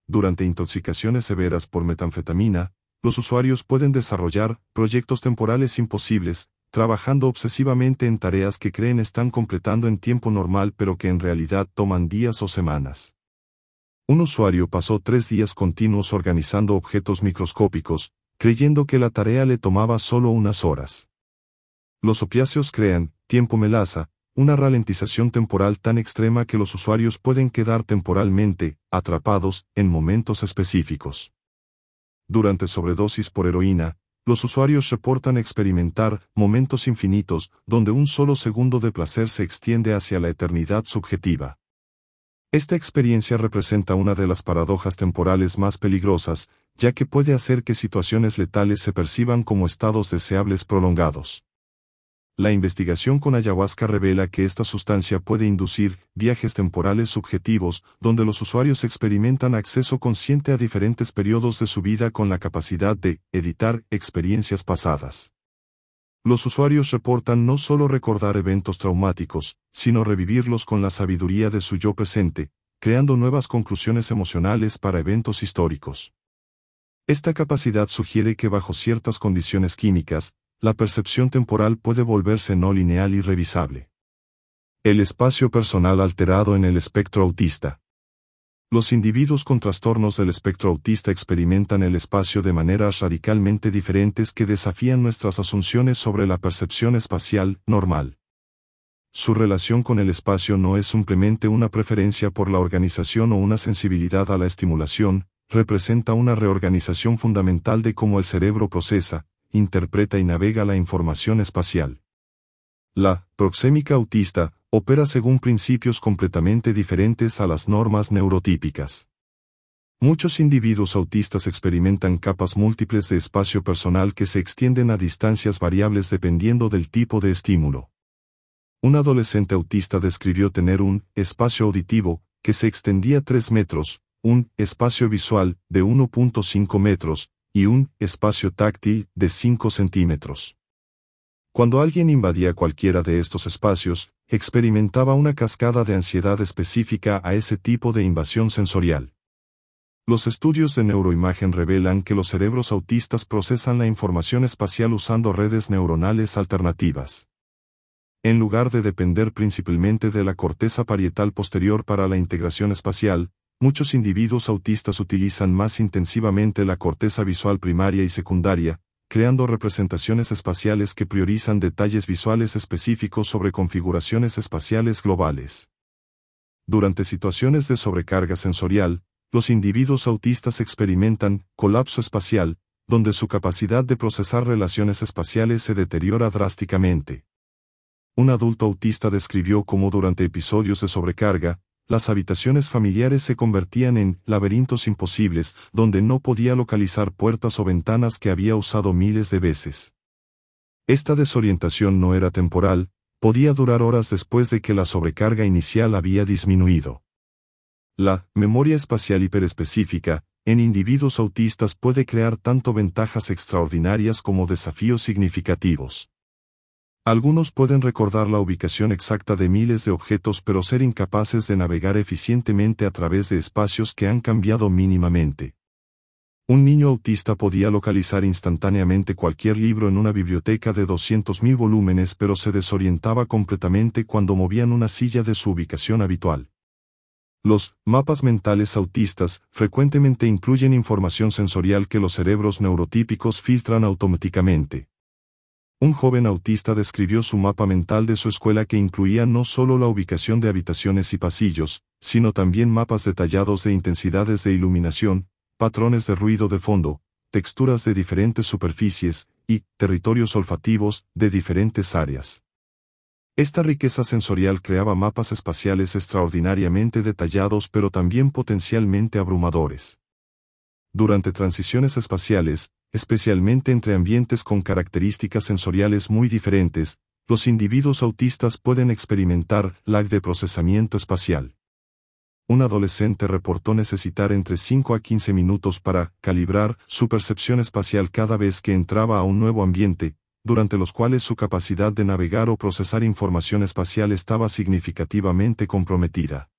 Durante intoxicaciones severas por metanfetamina, los usuarios pueden desarrollar proyectos temporales imposibles, trabajando obsesivamente en tareas que creen están completando en tiempo normal pero que en realidad toman días o semanas. Un usuario pasó 3 días continuos organizando objetos microscópicos, creyendo que la tarea le tomaba solo unas horas. Los opiáceos crean, tiempo melaza, una ralentización temporal tan extrema que los usuarios pueden quedar temporalmente atrapados en momentos específicos. Durante sobredosis por heroína, los usuarios reportan experimentar momentos infinitos, donde un solo segundo de placer se extiende hacia la eternidad subjetiva. Esta experiencia representa una de las paradojas temporales más peligrosas, ya que puede hacer que situaciones letales se perciban como estados deseables prolongados. La investigación con ayahuasca revela que esta sustancia puede inducir viajes temporales subjetivos, donde los usuarios experimentan acceso consciente a diferentes periodos de su vida con la capacidad de editar experiencias pasadas. Los usuarios reportan no solo recordar eventos traumáticos, sino revivirlos con la sabiduría de su yo presente, creando nuevas conclusiones emocionales para eventos históricos. Esta capacidad sugiere que bajo ciertas condiciones químicas, la percepción temporal puede volverse no lineal y revisable. El espacio personal alterado en el espectro autista. Los individuos con trastornos del espectro autista experimentan el espacio de maneras radicalmente diferentes que desafían nuestras asunciones sobre la percepción espacial normal. Su relación con el espacio no es simplemente una preferencia por la organización o una sensibilidad a la estimulación, representa una reorganización fundamental de cómo el cerebro procesa, interpreta y navega la información espacial. La proxémica autista opera según principios completamente diferentes a las normas neurotípicas. Muchos individuos autistas experimentan capas múltiples de espacio personal que se extienden a distancias variables dependiendo del tipo de estímulo. Un adolescente autista describió tener un espacio auditivo que se extendía 3 metros, un espacio visual de 1.5 metros, y un espacio táctil de 5 centímetros. Cuando alguien invadía cualquiera de estos espacios, experimentaba una cascada de ansiedad específica a ese tipo de invasión sensorial. Los estudios de neuroimagen revelan que los cerebros autistas procesan la información espacial usando redes neuronales alternativas. En lugar de depender principalmente de la corteza parietal posterior para la integración espacial, muchos individuos autistas utilizan más intensivamente la corteza visual primaria y secundaria, creando representaciones espaciales que priorizan detalles visuales específicos sobre configuraciones espaciales globales. Durante situaciones de sobrecarga sensorial, los individuos autistas experimentan colapso espacial, donde su capacidad de procesar relaciones espaciales se deteriora drásticamente. Un adulto autista describió cómo durante episodios de sobrecarga, las habitaciones familiares se convertían en laberintos imposibles, donde no podía localizar puertas o ventanas que había usado miles de veces. Esta desorientación no era temporal, podía durar horas después de que la sobrecarga inicial había disminuido. La memoria espacial hiperespecífica, en individuos autistas puede crear tanto ventajas extraordinarias como desafíos significativos. Algunos pueden recordar la ubicación exacta de miles de objetos pero ser incapaces de navegar eficientemente a través de espacios que han cambiado mínimamente. Un niño autista podía localizar instantáneamente cualquier libro en una biblioteca de 200.000 volúmenes pero se desorientaba completamente cuando movían una silla de su ubicación habitual. Los mapas mentales autistas frecuentemente incluyen información sensorial que los cerebros neurotípicos filtran automáticamente. Un joven autista describió su mapa mental de su escuela que incluía no solo la ubicación de habitaciones y pasillos, sino también mapas detallados de intensidades de iluminación, patrones de ruido de fondo, texturas de diferentes superficies, y territorios olfativos de diferentes áreas. Esta riqueza sensorial creaba mapas espaciales extraordinariamente detallados pero también potencialmente abrumadores. Durante transiciones espaciales, especialmente entre ambientes con características sensoriales muy diferentes, los individuos autistas pueden experimentar lag de procesamiento espacial. Un adolescente reportó necesitar entre 5 a 15 minutos para calibrar su percepción espacial cada vez que entraba a un nuevo ambiente, durante los cuales su capacidad de navegar o procesar información espacial estaba significativamente comprometida.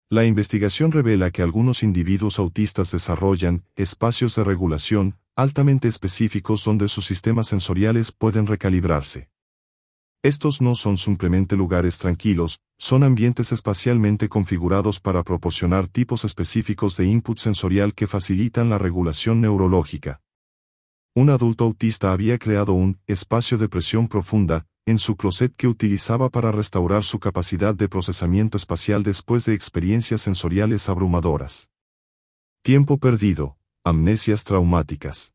La investigación revela que algunos individuos autistas desarrollan espacios de regulación altamente específicos donde sus sistemas sensoriales pueden recalibrarse. Estos no son simplemente lugares tranquilos, son ambientes espacialmente configurados para proporcionar tipos específicos de input sensorial que facilitan la regulación neurológica. Un adulto autista había creado un espacio de presión profunda en su closet que utilizaba para restaurar su capacidad de procesamiento espacial después de experiencias sensoriales abrumadoras. Tiempo perdido, amnesias traumáticas.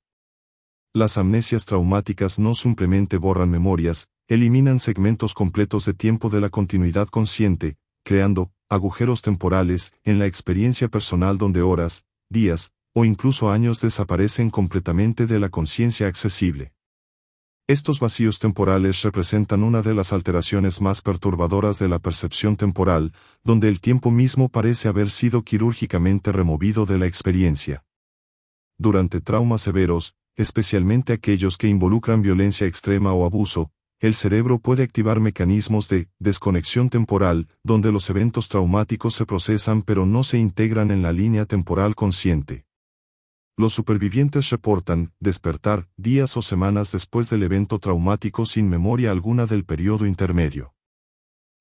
Las amnesias traumáticas no simplemente borran memorias, eliminan segmentos completos de tiempo de la continuidad consciente, creando agujeros temporales en la experiencia personal donde horas, días, o incluso años desaparecen completamente de la conciencia accesible. Estos vacíos temporales representan una de las alteraciones más perturbadoras de la percepción temporal, donde el tiempo mismo parece haber sido quirúrgicamente removido de la experiencia. Durante traumas severos, especialmente aquellos que involucran violencia extrema o abuso, el cerebro puede activar mecanismos de desconexión temporal, donde los eventos traumáticos se procesan pero no se integran en la línea temporal consciente. Los supervivientes reportan despertar días o semanas después del evento traumático sin memoria alguna del periodo intermedio.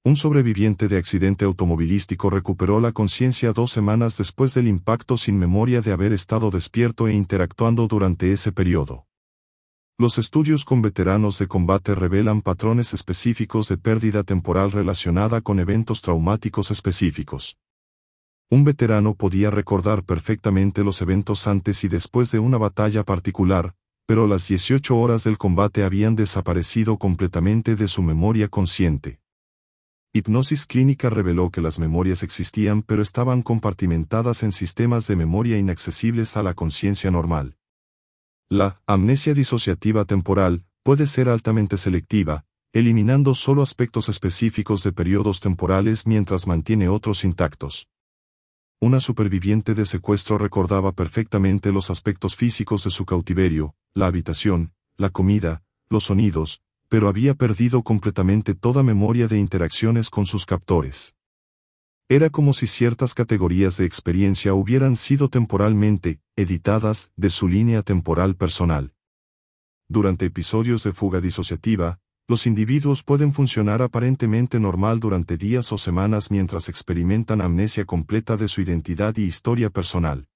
Un sobreviviente de accidente automovilístico recuperó la conciencia 2 semanas después del impacto sin memoria de haber estado despierto e interactuando durante ese periodo. Los estudios con veteranos de combate revelan patrones específicos de pérdida temporal relacionada con eventos traumáticos específicos. Un veterano podía recordar perfectamente los eventos antes y después de una batalla particular, pero las 18 horas del combate habían desaparecido completamente de su memoria consciente. Hipnosis clínica reveló que las memorias existían pero estaban compartimentadas en sistemas de memoria inaccesibles a la conciencia normal. La amnesia disociativa temporal puede ser altamente selectiva, eliminando solo aspectos específicos de periodos temporales mientras mantiene otros intactos. Una superviviente de secuestro recordaba perfectamente los aspectos físicos de su cautiverio, la habitación, la comida, los sonidos, pero había perdido completamente toda memoria de interacciones con sus captores. Era como si ciertas categorías de experiencia hubieran sido temporalmente editadas de su línea temporal personal. Durante episodios de fuga disociativa, los individuos pueden funcionar aparentemente normal durante días o semanas mientras experimentan amnesia completa de su identidad y historia personal.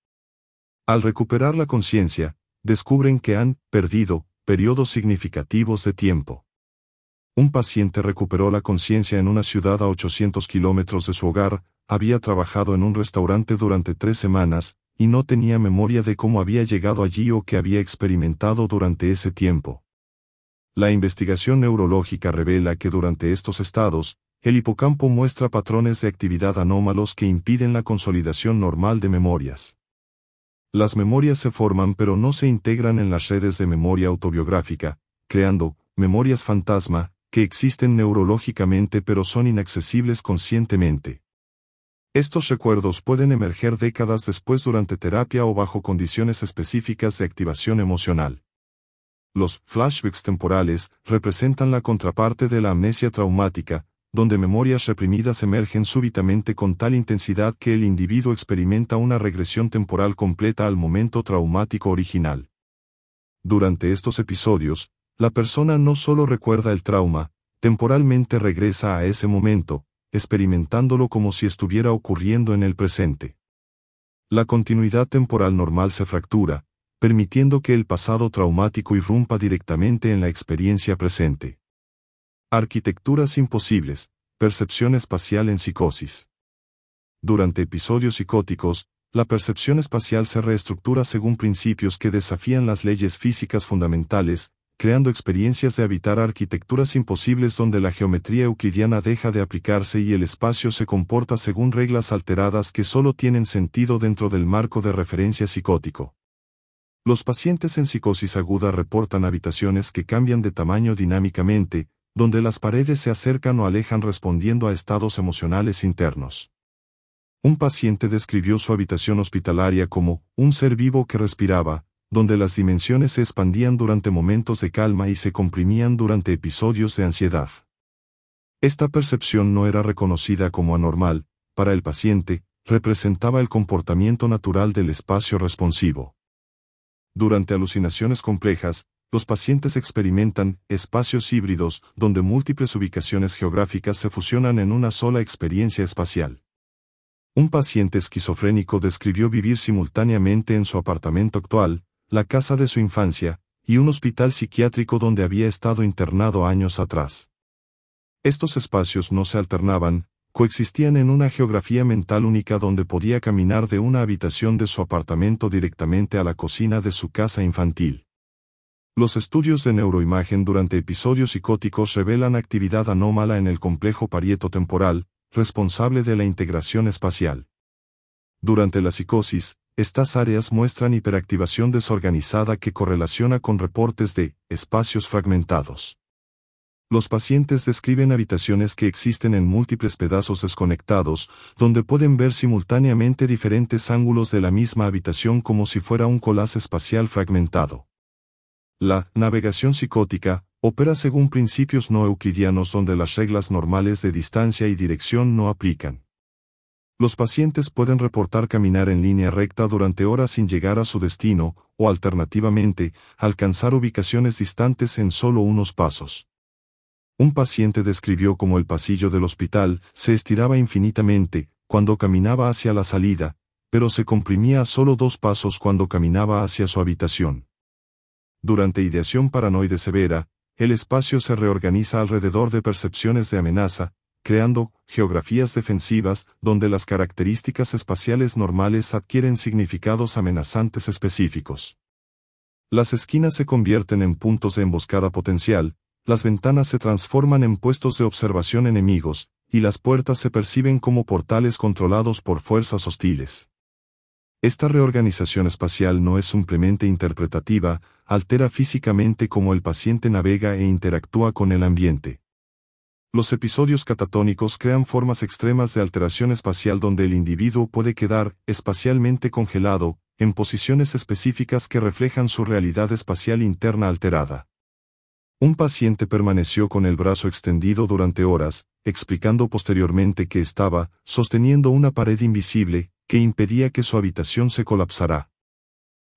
Al recuperar la conciencia, descubren que han perdido periodos significativos de tiempo. Un paciente recuperó la conciencia en una ciudad a 800 kilómetros de su hogar, había trabajado en un restaurante durante 3 semanas, y no tenía memoria de cómo había llegado allí o qué había experimentado durante ese tiempo. La investigación neurológica revela que durante estos estados, el hipocampo muestra patrones de actividad anómalos que impiden la consolidación normal de memorias. Las memorias se forman pero no se integran en las redes de memoria autobiográfica, creando memorias fantasma, que existen neurológicamente pero son inaccesibles conscientemente. Estos recuerdos pueden emerger décadas después durante terapia o bajo condiciones específicas de activación emocional. Los flashbacks temporales representan la contraparte de la amnesia traumática, donde memorias reprimidas emergen súbitamente con tal intensidad que el individuo experimenta una regresión temporal completa al momento traumático original. Durante estos episodios, la persona no solo recuerda el trauma, temporalmente regresa a ese momento, experimentándolo como si estuviera ocurriendo en el presente. La continuidad temporal normal se fractura, permitiendo que el pasado traumático irrumpa directamente en la experiencia presente. Arquitecturas imposibles, percepción espacial en psicosis. Durante episodios psicóticos, la percepción espacial se reestructura según principios que desafían las leyes físicas fundamentales, creando experiencias de habitar arquitecturas imposibles donde la geometría euclidiana deja de aplicarse y el espacio se comporta según reglas alteradas que solo tienen sentido dentro del marco de referencia psicótico. Los pacientes en psicosis aguda reportan habitaciones que cambian de tamaño dinámicamente, donde las paredes se acercan o alejan respondiendo a estados emocionales internos. Un paciente describió su habitación hospitalaria como un ser vivo que respiraba, donde las dimensiones se expandían durante momentos de calma y se comprimían durante episodios de ansiedad. Esta percepción no era reconocida como anormal, para el paciente, representaba el comportamiento natural del espacio responsivo. Durante alucinaciones complejas, los pacientes experimentan espacios híbridos donde múltiples ubicaciones geográficas se fusionan en una sola experiencia espacial. Un paciente esquizofrénico describió vivir simultáneamente en su apartamento actual, la casa de su infancia, y un hospital psiquiátrico donde había estado internado años atrás. Estos espacios no se alternaban, coexistían en una geografía mental única donde podía caminar de una habitación de su apartamento directamente a la cocina de su casa infantil. Los estudios de neuroimagen durante episodios psicóticos revelan actividad anómala en el complejo parieto-temporal, responsable de la integración espacial. Durante la psicosis, estas áreas muestran hiperactivación desorganizada que correlaciona con reportes de espacios fragmentados. Los pacientes describen habitaciones que existen en múltiples pedazos desconectados, donde pueden ver simultáneamente diferentes ángulos de la misma habitación como si fuera un collage espacial fragmentado. La navegación psicótica opera según principios no euclidianos donde las reglas normales de distancia y dirección no aplican. Los pacientes pueden reportar caminar en línea recta durante horas sin llegar a su destino, o alternativamente, alcanzar ubicaciones distantes en solo unos pasos. Un paciente describió cómo el pasillo del hospital se estiraba infinitamente cuando caminaba hacia la salida, pero se comprimía a solo 2 pasos cuando caminaba hacia su habitación. Durante ideación paranoide severa, el espacio se reorganiza alrededor de percepciones de amenaza, creando geografías defensivas donde las características espaciales normales adquieren significados amenazantes específicos. Las esquinas se convierten en puntos de emboscada potencial, las ventanas se transforman en puestos de observación enemigos, y las puertas se perciben como portales controlados por fuerzas hostiles. Esta reorganización espacial no es simplemente interpretativa, altera físicamente cómo el paciente navega e interactúa con el ambiente. Los episodios catatónicos crean formas extremas de alteración espacial donde el individuo puede quedar espacialmente congelado, en posiciones específicas que reflejan su realidad espacial interna alterada. Un paciente permaneció con el brazo extendido durante horas, explicando posteriormente que estaba sosteniendo una pared invisible que impedía que su habitación se colapsara.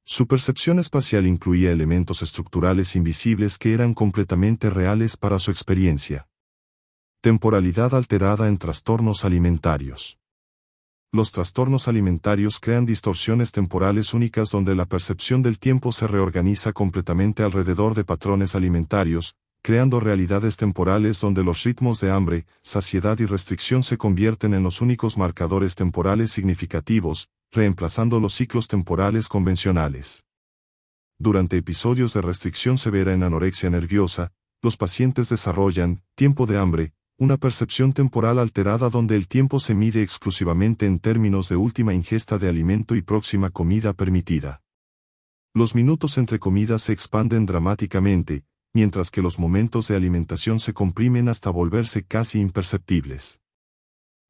Su percepción espacial incluía elementos estructurales invisibles que eran completamente reales para su experiencia. Temporalidad alterada en trastornos alimentarios. Los trastornos alimentarios crean distorsiones temporales únicas donde la percepción del tiempo se reorganiza completamente alrededor de patrones alimentarios, creando realidades temporales donde los ritmos de hambre, saciedad y restricción se convierten en los únicos marcadores temporales significativos, reemplazando los ciclos temporales convencionales. Durante episodios de restricción severa en anorexia nerviosa, los pacientes desarrollan tiempo de hambre, una percepción temporal alterada donde el tiempo se mide exclusivamente en términos de última ingesta de alimento y próxima comida permitida. Los minutos entre comidas se expanden dramáticamente, mientras que los momentos de alimentación se comprimen hasta volverse casi imperceptibles.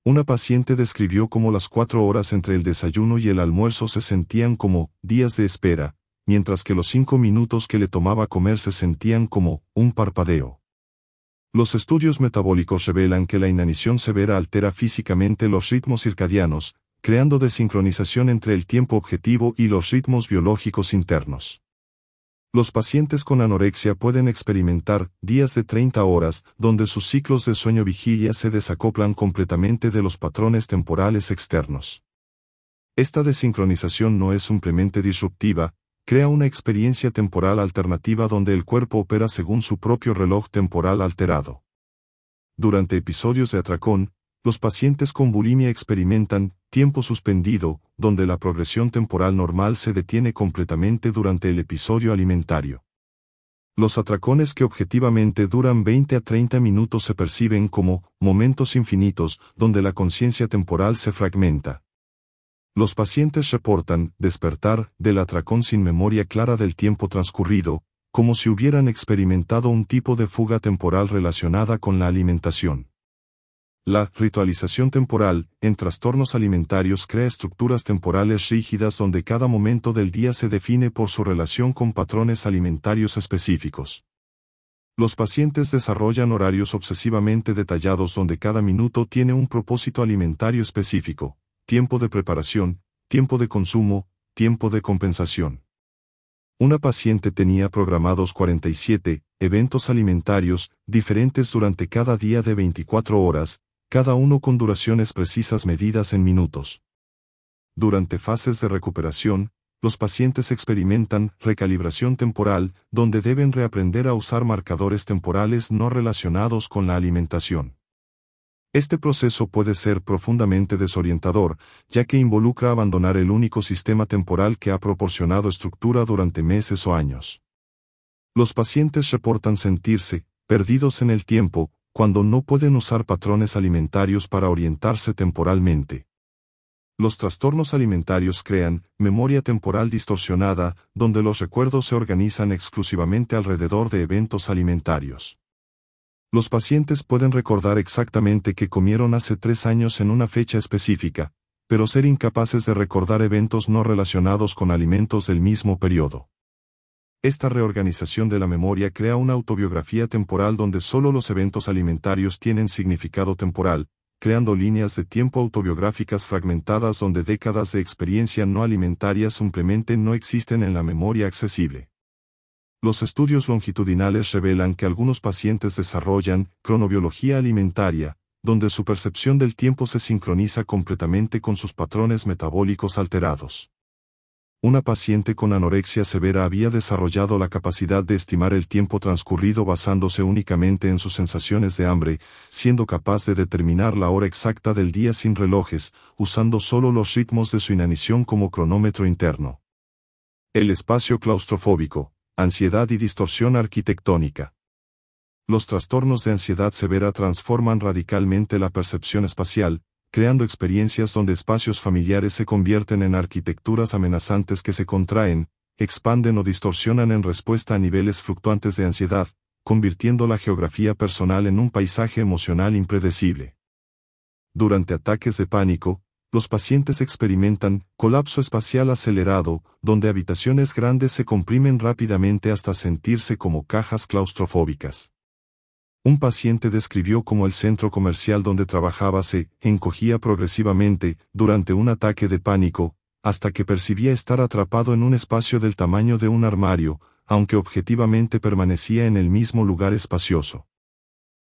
Una paciente describió cómo las 4 horas entre el desayuno y el almuerzo se sentían como días de espera, mientras que los 5 minutos que le tomaba comer se sentían como un parpadeo. Los estudios metabólicos revelan que la inanición severa altera físicamente los ritmos circadianos, creando desincronización entre el tiempo objetivo y los ritmos biológicos internos. Los pacientes con anorexia pueden experimentar días de 30 horas donde sus ciclos de sueño-vigilia se desacoplan completamente de los patrones temporales externos. Esta desincronización no es simplemente disruptiva, crea una experiencia temporal alternativa donde el cuerpo opera según su propio reloj temporal alterado. Durante episodios de atracón, los pacientes con bulimia experimentan tiempo suspendido, donde la progresión temporal normal se detiene completamente durante el episodio alimentario. Los atracones que objetivamente duran 20 a 30 minutos se perciben como momentos infinitos, donde la conciencia temporal se fragmenta. Los pacientes reportan despertar del atracón sin memoria clara del tiempo transcurrido, como si hubieran experimentado un tipo de fuga temporal relacionada con la alimentación. La ritualización temporal en trastornos alimentarios crea estructuras temporales rígidas donde cada momento del día se define por su relación con patrones alimentarios específicos. Los pacientes desarrollan horarios obsesivamente detallados donde cada minuto tiene un propósito alimentario específico: tiempo de preparación, tiempo de consumo, tiempo de compensación. Una paciente tenía programados 47 eventos alimentarios diferentes durante cada día de 24 horas, cada uno con duraciones precisas medidas en minutos. Durante fases de recuperación, los pacientes experimentan recalibración temporal, donde deben reaprender a usar marcadores temporales no relacionados con la alimentación. Este proceso puede ser profundamente desorientador, ya que involucra abandonar el único sistema temporal que ha proporcionado estructura durante meses o años. Los pacientes reportan sentirse perdidos en el tiempo, cuando no pueden usar patrones alimentarios para orientarse temporalmente. Los trastornos alimentarios crean memoria temporal distorsionada, donde los recuerdos se organizan exclusivamente alrededor de eventos alimentarios. Los pacientes pueden recordar exactamente qué comieron hace 3 años en una fecha específica, pero ser incapaces de recordar eventos no relacionados con alimentos del mismo periodo. Esta reorganización de la memoria crea una autobiografía temporal donde solo los eventos alimentarios tienen significado temporal, creando líneas de tiempo autobiográficas fragmentadas donde décadas de experiencia no alimentaria simplemente no existen en la memoria accesible. Los estudios longitudinales revelan que algunos pacientes desarrollan cronobiología alimentaria, donde su percepción del tiempo se sincroniza completamente con sus patrones metabólicos alterados. Una paciente con anorexia severa había desarrollado la capacidad de estimar el tiempo transcurrido basándose únicamente en sus sensaciones de hambre, siendo capaz de determinar la hora exacta del día sin relojes, usando solo los ritmos de su inanición como cronómetro interno. El espacio claustrofóbico, ansiedad y distorsión arquitectónica. Los trastornos de ansiedad severa transforman radicalmente la percepción espacial, creando experiencias donde espacios familiares se convierten en arquitecturas amenazantes que se contraen, expanden o distorsionan en respuesta a niveles fluctuantes de ansiedad, convirtiendo la geografía personal en un paisaje emocional impredecible. Durante ataques de pánico, los pacientes experimentan colapso espacial acelerado, donde habitaciones grandes se comprimen rápidamente hasta sentirse como cajas claustrofóbicas. Un paciente describió cómo el centro comercial donde trabajaba se encogía progresivamente durante un ataque de pánico, hasta que percibía estar atrapado en un espacio del tamaño de un armario, aunque objetivamente permanecía en el mismo lugar espacioso.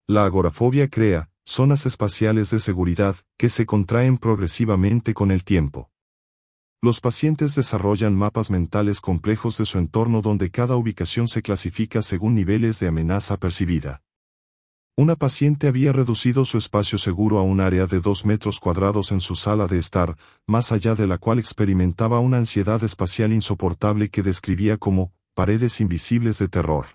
La agorafobia crea zonas espaciales de seguridad que se contraen progresivamente con el tiempo. Los pacientes desarrollan mapas mentales complejos de su entorno donde cada ubicación se clasifica según niveles de amenaza percibida. Una paciente había reducido su espacio seguro a un área de 2 metros cuadrados en su sala de estar, más allá de la cual experimentaba una ansiedad espacial insoportable que describía como paredes invisibles de terror.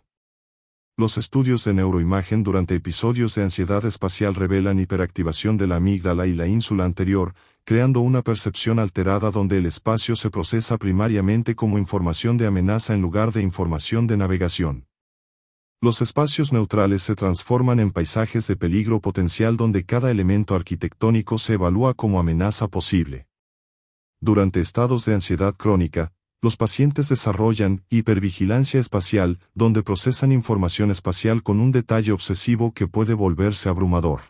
Los estudios de neuroimagen durante episodios de ansiedad espacial revelan hiperactivación de la amígdala y la ínsula anterior, creando una percepción alterada donde el espacio se procesa primariamente como información de amenaza en lugar de información de navegación. Los espacios neutrales se transforman en paisajes de peligro potencial donde cada elemento arquitectónico se evalúa como amenaza posible. Durante estados de ansiedad crónica, los pacientes desarrollan hipervigilancia espacial, donde procesan información espacial con un detalle obsesivo que puede volverse abrumador.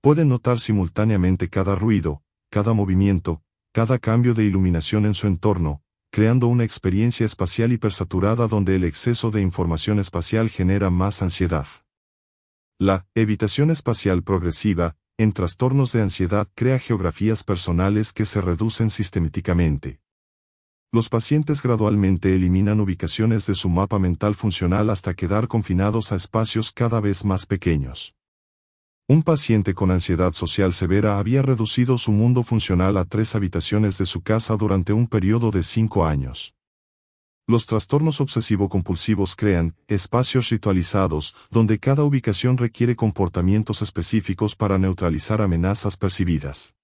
Pueden notar simultáneamente cada ruido, cada movimiento, cada cambio de iluminación en su entorno, creando una experiencia espacial hipersaturada donde el exceso de información espacial genera más ansiedad. La evitación espacial progresiva, en trastornos de ansiedad, crea geografías personales que se reducen sistemáticamente. Los pacientes gradualmente eliminan ubicaciones de su mapa mental funcional hasta quedar confinados a espacios cada vez más pequeños. Un paciente con ansiedad social severa había reducido su mundo funcional a 3 habitaciones de su casa durante un periodo de 5 años. Los trastornos obsesivo-compulsivos crean espacios ritualizados, donde cada ubicación requiere comportamientos específicos para neutralizar amenazas percibidas.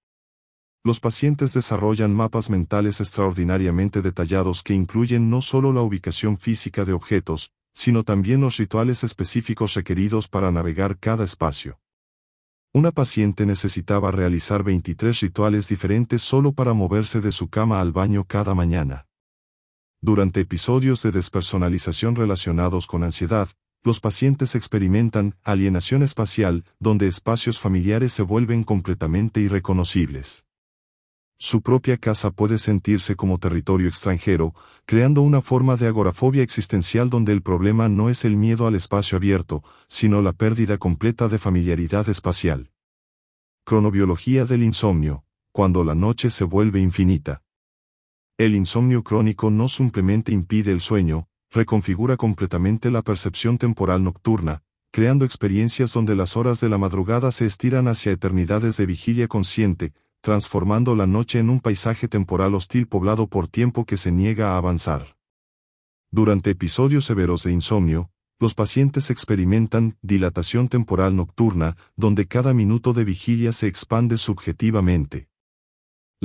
Los pacientes desarrollan mapas mentales extraordinariamente detallados que incluyen no solo la ubicación física de objetos, sino también los rituales específicos requeridos para navegar cada espacio. Una paciente necesitaba realizar 23 rituales diferentes solo para moverse de su cama al baño cada mañana. Durante episodios de despersonalización relacionados con ansiedad, los pacientes experimentan alienación espacial, donde espacios familiares se vuelven completamente irreconocibles. Su propia casa puede sentirse como territorio extranjero, creando una forma de agorafobia existencial donde el problema no es el miedo al espacio abierto, sino la pérdida completa de familiaridad espacial. Cronobiología del insomnio, cuando la noche se vuelve infinita. El insomnio crónico no simplemente impide el sueño, reconfigura completamente la percepción temporal nocturna, creando experiencias donde las horas de la madrugada se estiran hacia eternidades de vigilia consciente, transformando la noche en un paisaje temporal hostil poblado por tiempo que se niega a avanzar. Durante episodios severos de insomnio, los pacientes experimentan dilatación temporal nocturna, donde cada minuto de vigilia se expande subjetivamente.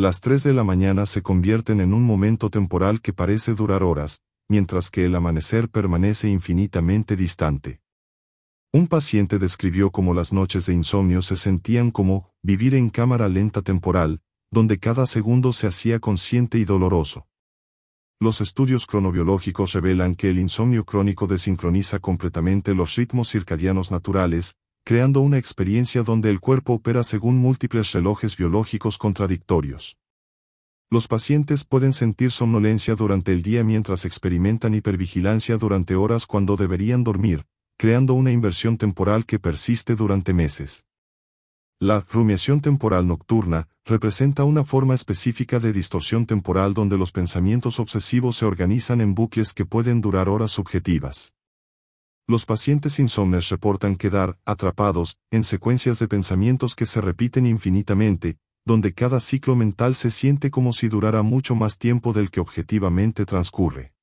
Las 3 de la mañana se convierten en un momento temporal que parece durar horas, mientras que el amanecer permanece infinitamente distante. Un paciente describió cómo las noches de insomnio se sentían como vivir en cámara lenta temporal, donde cada segundo se hacía consciente y doloroso. Los estudios cronobiológicos revelan que el insomnio crónico desincroniza completamente los ritmos circadianos naturales, creando una experiencia donde el cuerpo opera según múltiples relojes biológicos contradictorios. Los pacientes pueden sentir somnolencia durante el día mientras experimentan hipervigilancia durante horas cuando deberían dormir, creando una inversión temporal que persiste durante meses. La rumiación temporal nocturna representa una forma específica de distorsión temporal donde los pensamientos obsesivos se organizan en bucles que pueden durar horas subjetivas. Los pacientes insomnes reportan quedar atrapados en secuencias de pensamientos que se repiten infinitamente, donde cada ciclo mental se siente como si durara mucho más tiempo del que objetivamente transcurre.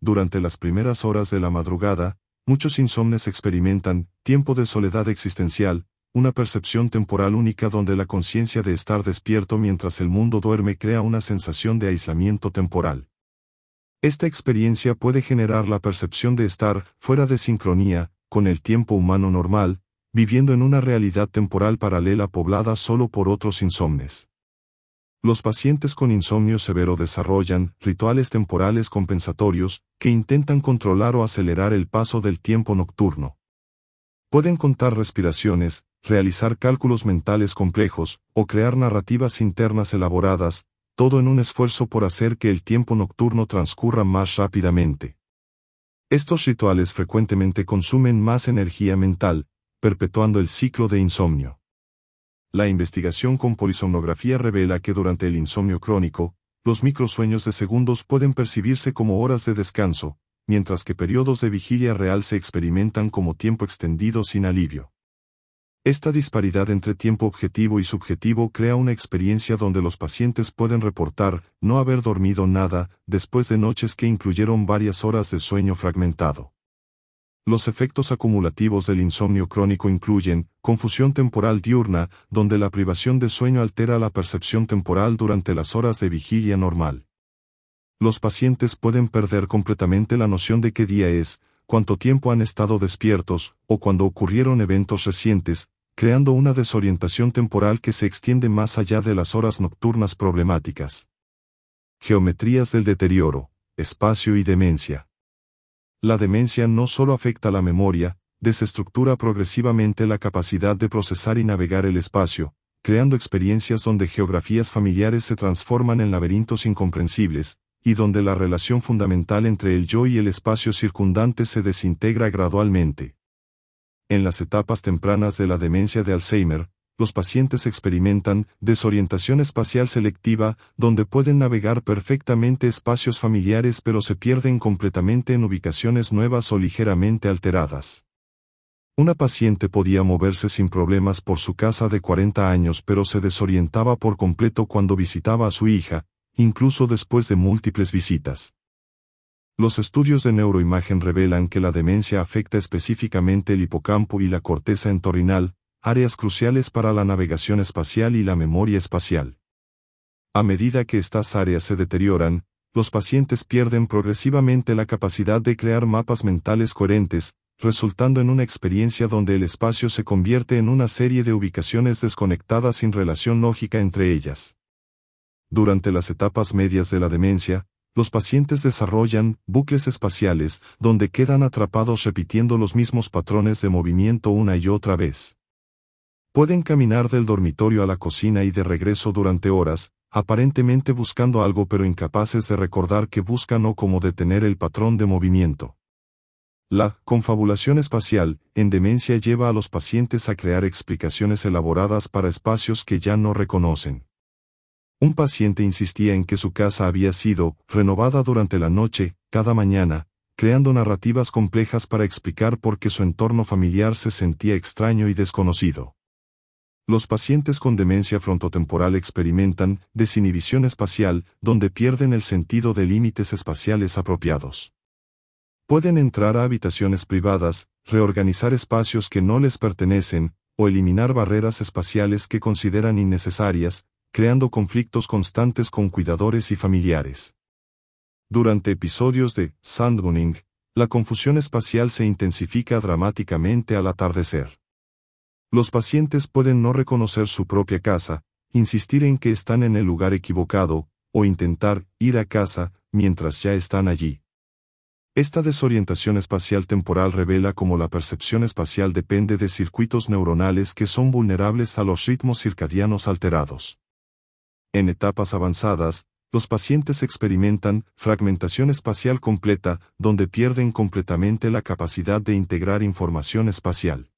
Durante las primeras horas de la madrugada, muchos insomnes experimentan tiempo de soledad existencial, una percepción temporal única donde la conciencia de estar despierto mientras el mundo duerme crea una sensación de aislamiento temporal. Esta experiencia puede generar la percepción de estar fuera de sincronía con el tiempo humano normal, viviendo en una realidad temporal paralela poblada solo por otros insomnes. Los pacientes con insomnio severo desarrollan rituales temporales compensatorios que intentan controlar o acelerar el paso del tiempo nocturno. Pueden contar respiraciones, realizar cálculos mentales complejos, o crear narrativas internas elaboradas, todo en un esfuerzo por hacer que el tiempo nocturno transcurra más rápidamente. Estos rituales frecuentemente consumen más energía mental, perpetuando el ciclo de insomnio. La investigación con polisomnografía revela que durante el insomnio crónico, los microsueños de segundos pueden percibirse como horas de descanso, mientras que periodos de vigilia real se experimentan como tiempo extendido sin alivio. Esta disparidad entre tiempo objetivo y subjetivo crea una experiencia donde los pacientes pueden reportar no haber dormido nada después de noches que incluyeron varias horas de sueño fragmentado. Los efectos acumulativos del insomnio crónico incluyen confusión temporal diurna, donde la privación de sueño altera la percepción temporal durante las horas de vigilia normal. Los pacientes pueden perder completamente la noción de qué día es, cuánto tiempo han estado despiertos, o cuando ocurrieron eventos recientes, creando una desorientación temporal que se extiende más allá de las horas nocturnas problemáticas. Geometrías del deterioro, espacio y demencia. La demencia no solo afecta la memoria, desestructura progresivamente la capacidad de procesar y navegar el espacio, creando experiencias donde geografías familiares se transforman en laberintos incomprensibles, y donde la relación fundamental entre el yo y el espacio circundante se desintegra gradualmente. En las etapas tempranas de la demencia de Alzheimer, los pacientes experimentan desorientación espacial selectiva, donde pueden navegar perfectamente espacios familiares pero se pierden completamente en ubicaciones nuevas o ligeramente alteradas. Una paciente podía moverse sin problemas por su casa de 40 años pero se desorientaba por completo cuando visitaba a su hija, incluso después de múltiples visitas. Los estudios de neuroimagen revelan que la demencia afecta específicamente el hipocampo y la corteza entorrinal, áreas cruciales para la navegación espacial y la memoria espacial. A medida que estas áreas se deterioran, los pacientes pierden progresivamente la capacidad de crear mapas mentales coherentes, resultando en una experiencia donde el espacio se convierte en una serie de ubicaciones desconectadas sin relación lógica entre ellas. Durante las etapas medias de la demencia, los pacientes desarrollan bucles espaciales, donde quedan atrapados repitiendo los mismos patrones de movimiento una y otra vez. Pueden caminar del dormitorio a la cocina y de regreso durante horas, aparentemente buscando algo pero incapaces de recordar qué buscan o cómo detener el patrón de movimiento. La confabulación espacial en demencia lleva a los pacientes a crear explicaciones elaboradas para espacios que ya no reconocen. Un paciente insistía en que su casa había sido renovada durante la noche, cada mañana, creando narrativas complejas para explicar por qué su entorno familiar se sentía extraño y desconocido. Los pacientes con demencia frontotemporal experimentan desinhibición espacial, donde pierden el sentido de límites espaciales apropiados. Pueden entrar a habitaciones privadas, reorganizar espacios que no les pertenecen, o eliminar barreras espaciales que consideran innecesarias, creando conflictos constantes con cuidadores y familiares. Durante episodios de sandboning, la confusión espacial se intensifica dramáticamente al atardecer. Los pacientes pueden no reconocer su propia casa, insistir en que están en el lugar equivocado, o intentar ir a casa mientras ya están allí. Esta desorientación espacial temporal revela cómo la percepción espacial depende de circuitos neuronales que son vulnerables a los ritmos circadianos alterados. En etapas avanzadas, los pacientes experimentan fragmentación espacial completa, donde pierden completamente la capacidad de integrar información espacial.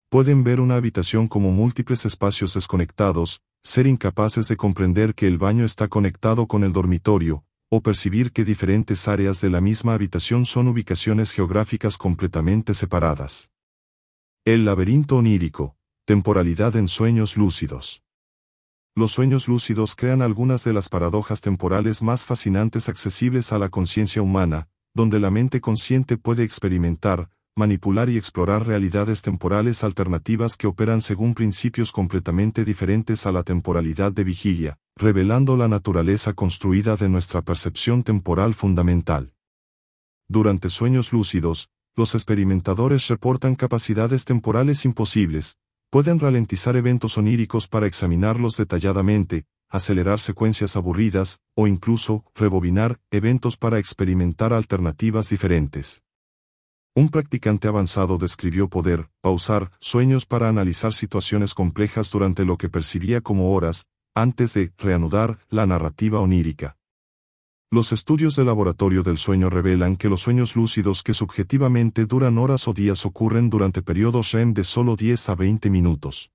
Pueden ver una habitación como múltiples espacios desconectados, ser incapaces de comprender que el baño está conectado con el dormitorio, o percibir que diferentes áreas de la misma habitación son ubicaciones geográficas completamente separadas. El laberinto onírico, temporalidad en sueños lúcidos. Los sueños lúcidos crean algunas de las paradojas temporales más fascinantes accesibles a la conciencia humana, donde la mente consciente puede experimentar, manipular y explorar realidades temporales alternativas que operan según principios completamente diferentes a la temporalidad de vigilia, revelando la naturaleza construida de nuestra percepción temporal fundamental. Durante sueños lúcidos, los experimentadores reportan capacidades temporales imposibles, pueden ralentizar eventos oníricos para examinarlos detalladamente, acelerar secuencias aburridas, o incluso rebobinar eventos para experimentar alternativas diferentes. Un practicante avanzado describió poder pausar sueños para analizar situaciones complejas durante lo que percibía como horas, antes de reanudar la narrativa onírica. Los estudios de laboratorio del sueño revelan que los sueños lúcidos que subjetivamente duran horas o días ocurren durante periodos REM de solo 10 a 20 minutos.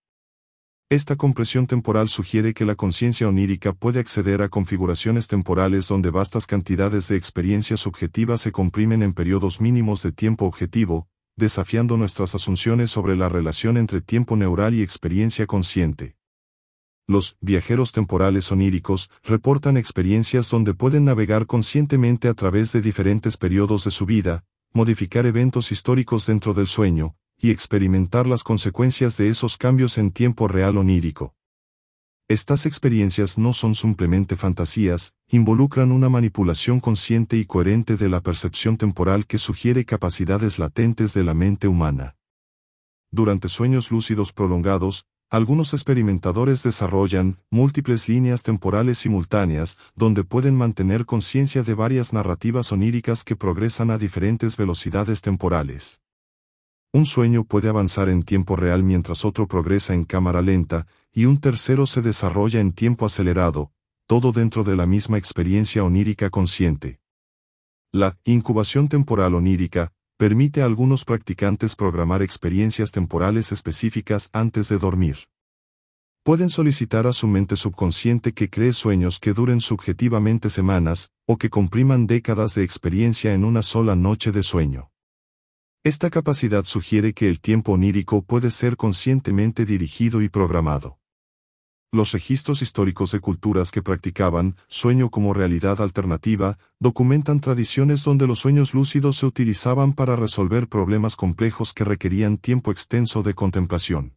Esta compresión temporal sugiere que la conciencia onírica puede acceder a configuraciones temporales donde vastas cantidades de experiencias subjetivas se comprimen en periodos mínimos de tiempo objetivo, desafiando nuestras asunciones sobre la relación entre tiempo neural y experiencia consciente. Los viajeros temporales oníricos reportan experiencias donde pueden navegar conscientemente a través de diferentes periodos de su vida, modificar eventos históricos dentro del sueño, y experimentar las consecuencias de esos cambios en tiempo real onírico. Estas experiencias no son simplemente fantasías, involucran una manipulación consciente y coherente de la percepción temporal que sugiere capacidades latentes de la mente humana. Durante sueños lúcidos prolongados, algunos experimentadores desarrollan múltiples líneas temporales simultáneas, donde pueden mantener conciencia de varias narrativas oníricas que progresan a diferentes velocidades temporales. Un sueño puede avanzar en tiempo real mientras otro progresa en cámara lenta, y un tercero se desarrolla en tiempo acelerado, todo dentro de la misma experiencia onírica consciente. La incubación temporal onírica permite a algunos practicantes programar experiencias temporales específicas antes de dormir. Pueden solicitar a su mente subconsciente que cree sueños que duren subjetivamente semanas, o que compriman décadas de experiencia en una sola noche de sueño. Esta capacidad sugiere que el tiempo onírico puede ser conscientemente dirigido y programado. Los registros históricos de culturas que practicaban sueño como realidad alternativa documentan tradiciones donde los sueños lúcidos se utilizaban para resolver problemas complejos que requerían tiempo extenso de contemplación.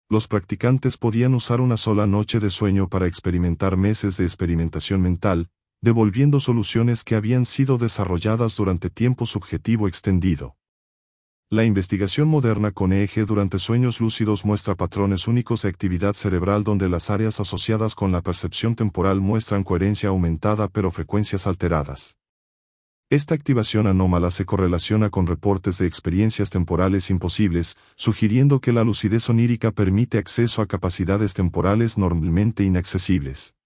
Los practicantes podían usar una sola noche de sueño para experimentar meses de experimentación mental, devolviendo soluciones que habían sido desarrolladas durante tiempo subjetivo extendido. La investigación moderna con EEG durante sueños lúcidos muestra patrones únicos de actividad cerebral donde las áreas asociadas con la percepción temporal muestran coherencia aumentada pero frecuencias alteradas. Esta activación anómala se correlaciona con reportes de experiencias temporales imposibles, sugiriendo que la lucidez onírica permite acceso a capacidades temporales normalmente inaccesibles.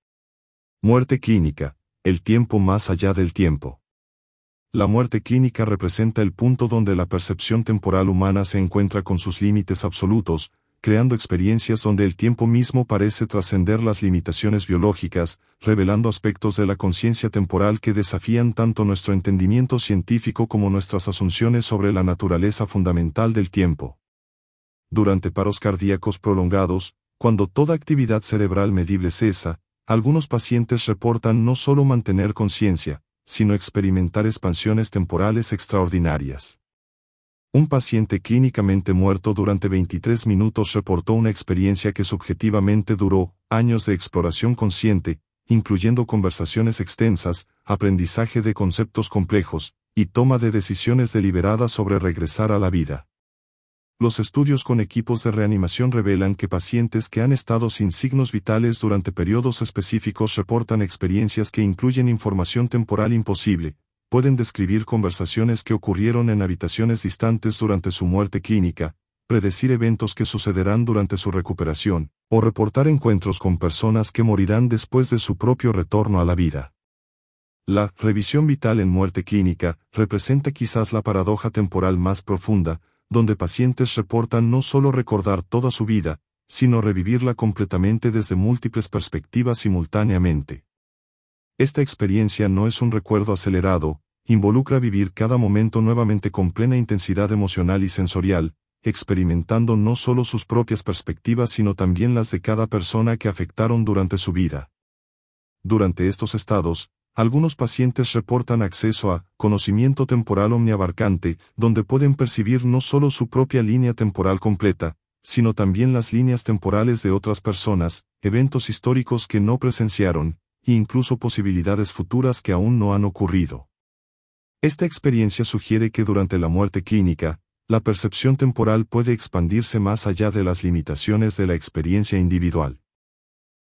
Muerte clínica, el tiempo más allá del tiempo. La muerte clínica representa el punto donde la percepción temporal humana se encuentra con sus límites absolutos, creando experiencias donde el tiempo mismo parece trascender las limitaciones biológicas, revelando aspectos de la conciencia temporal que desafían tanto nuestro entendimiento científico como nuestras asunciones sobre la naturaleza fundamental del tiempo. Durante paros cardíacos prolongados, cuando toda actividad cerebral medible cesa, algunos pacientes reportan no solo mantener conciencia, sino experimentar expansiones temporales extraordinarias. Un paciente clínicamente muerto durante 23 minutos reportó una experiencia que subjetivamente duró años de exploración consciente, incluyendo conversaciones extensas, aprendizaje de conceptos complejos, y toma de decisiones deliberadas sobre regresar a la vida. Los estudios con equipos de reanimación revelan que pacientes que han estado sin signos vitales durante periodos específicos reportan experiencias que incluyen información temporal imposible, pueden describir conversaciones que ocurrieron en habitaciones distantes durante su muerte clínica, predecir eventos que sucederán durante su recuperación, o reportar encuentros con personas que morirán después de su propio retorno a la vida. La revisión vital en muerte clínica representa quizás la paradoja temporal más profunda, donde pacientes reportan no solo recordar toda su vida, sino revivirla completamente desde múltiples perspectivas simultáneamente. Esta experiencia no es un recuerdo acelerado, involucra vivir cada momento nuevamente con plena intensidad emocional y sensorial, experimentando no solo sus propias perspectivas sino también las de cada persona que afectaron durante su vida. Durante estos estados, algunos pacientes reportan acceso a conocimiento temporal omniabarcante, donde pueden percibir no solo su propia línea temporal completa, sino también las líneas temporales de otras personas, eventos históricos que no presenciaron, e incluso posibilidades futuras que aún no han ocurrido. Esta experiencia sugiere que durante la muerte clínica, la percepción temporal puede expandirse más allá de las limitaciones de la experiencia individual.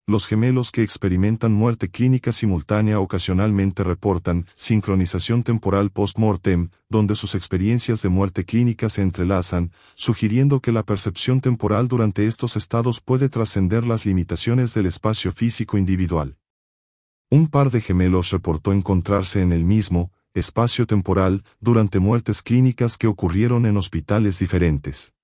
Los gemelos que experimentan muerte clínica simultánea ocasionalmente reportan sincronización temporal post-mortem, donde sus experiencias de muerte clínica se entrelazan, sugiriendo que la percepción temporal durante estos estados puede trascender las limitaciones del espacio físico individual. Un par de gemelos reportó encontrarse en el mismo espacio temporal durante muertes clínicas que ocurrieron en hospitales diferentes.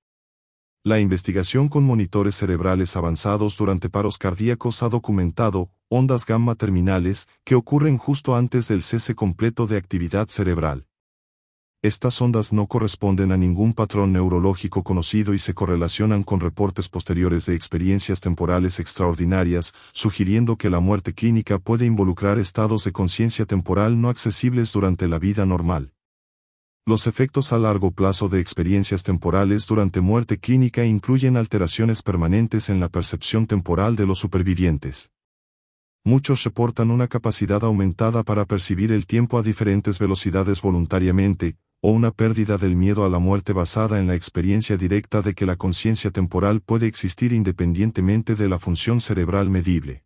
La investigación con monitores cerebrales avanzados durante paros cardíacos ha documentado ondas gamma terminales que ocurren justo antes del cese completo de actividad cerebral. Estas ondas no corresponden a ningún patrón neurológico conocido y se correlacionan con reportes posteriores de experiencias temporales extraordinarias, sugiriendo que la muerte clínica puede involucrar estados de conciencia temporal no accesibles durante la vida normal. Los efectos a largo plazo de experiencias temporales durante muerte clínica incluyen alteraciones permanentes en la percepción temporal de los supervivientes. Muchos reportan una capacidad aumentada para percibir el tiempo a diferentes velocidades voluntariamente, o una pérdida del miedo a la muerte basada en la experiencia directa de que la conciencia temporal puede existir independientemente de la función cerebral medible.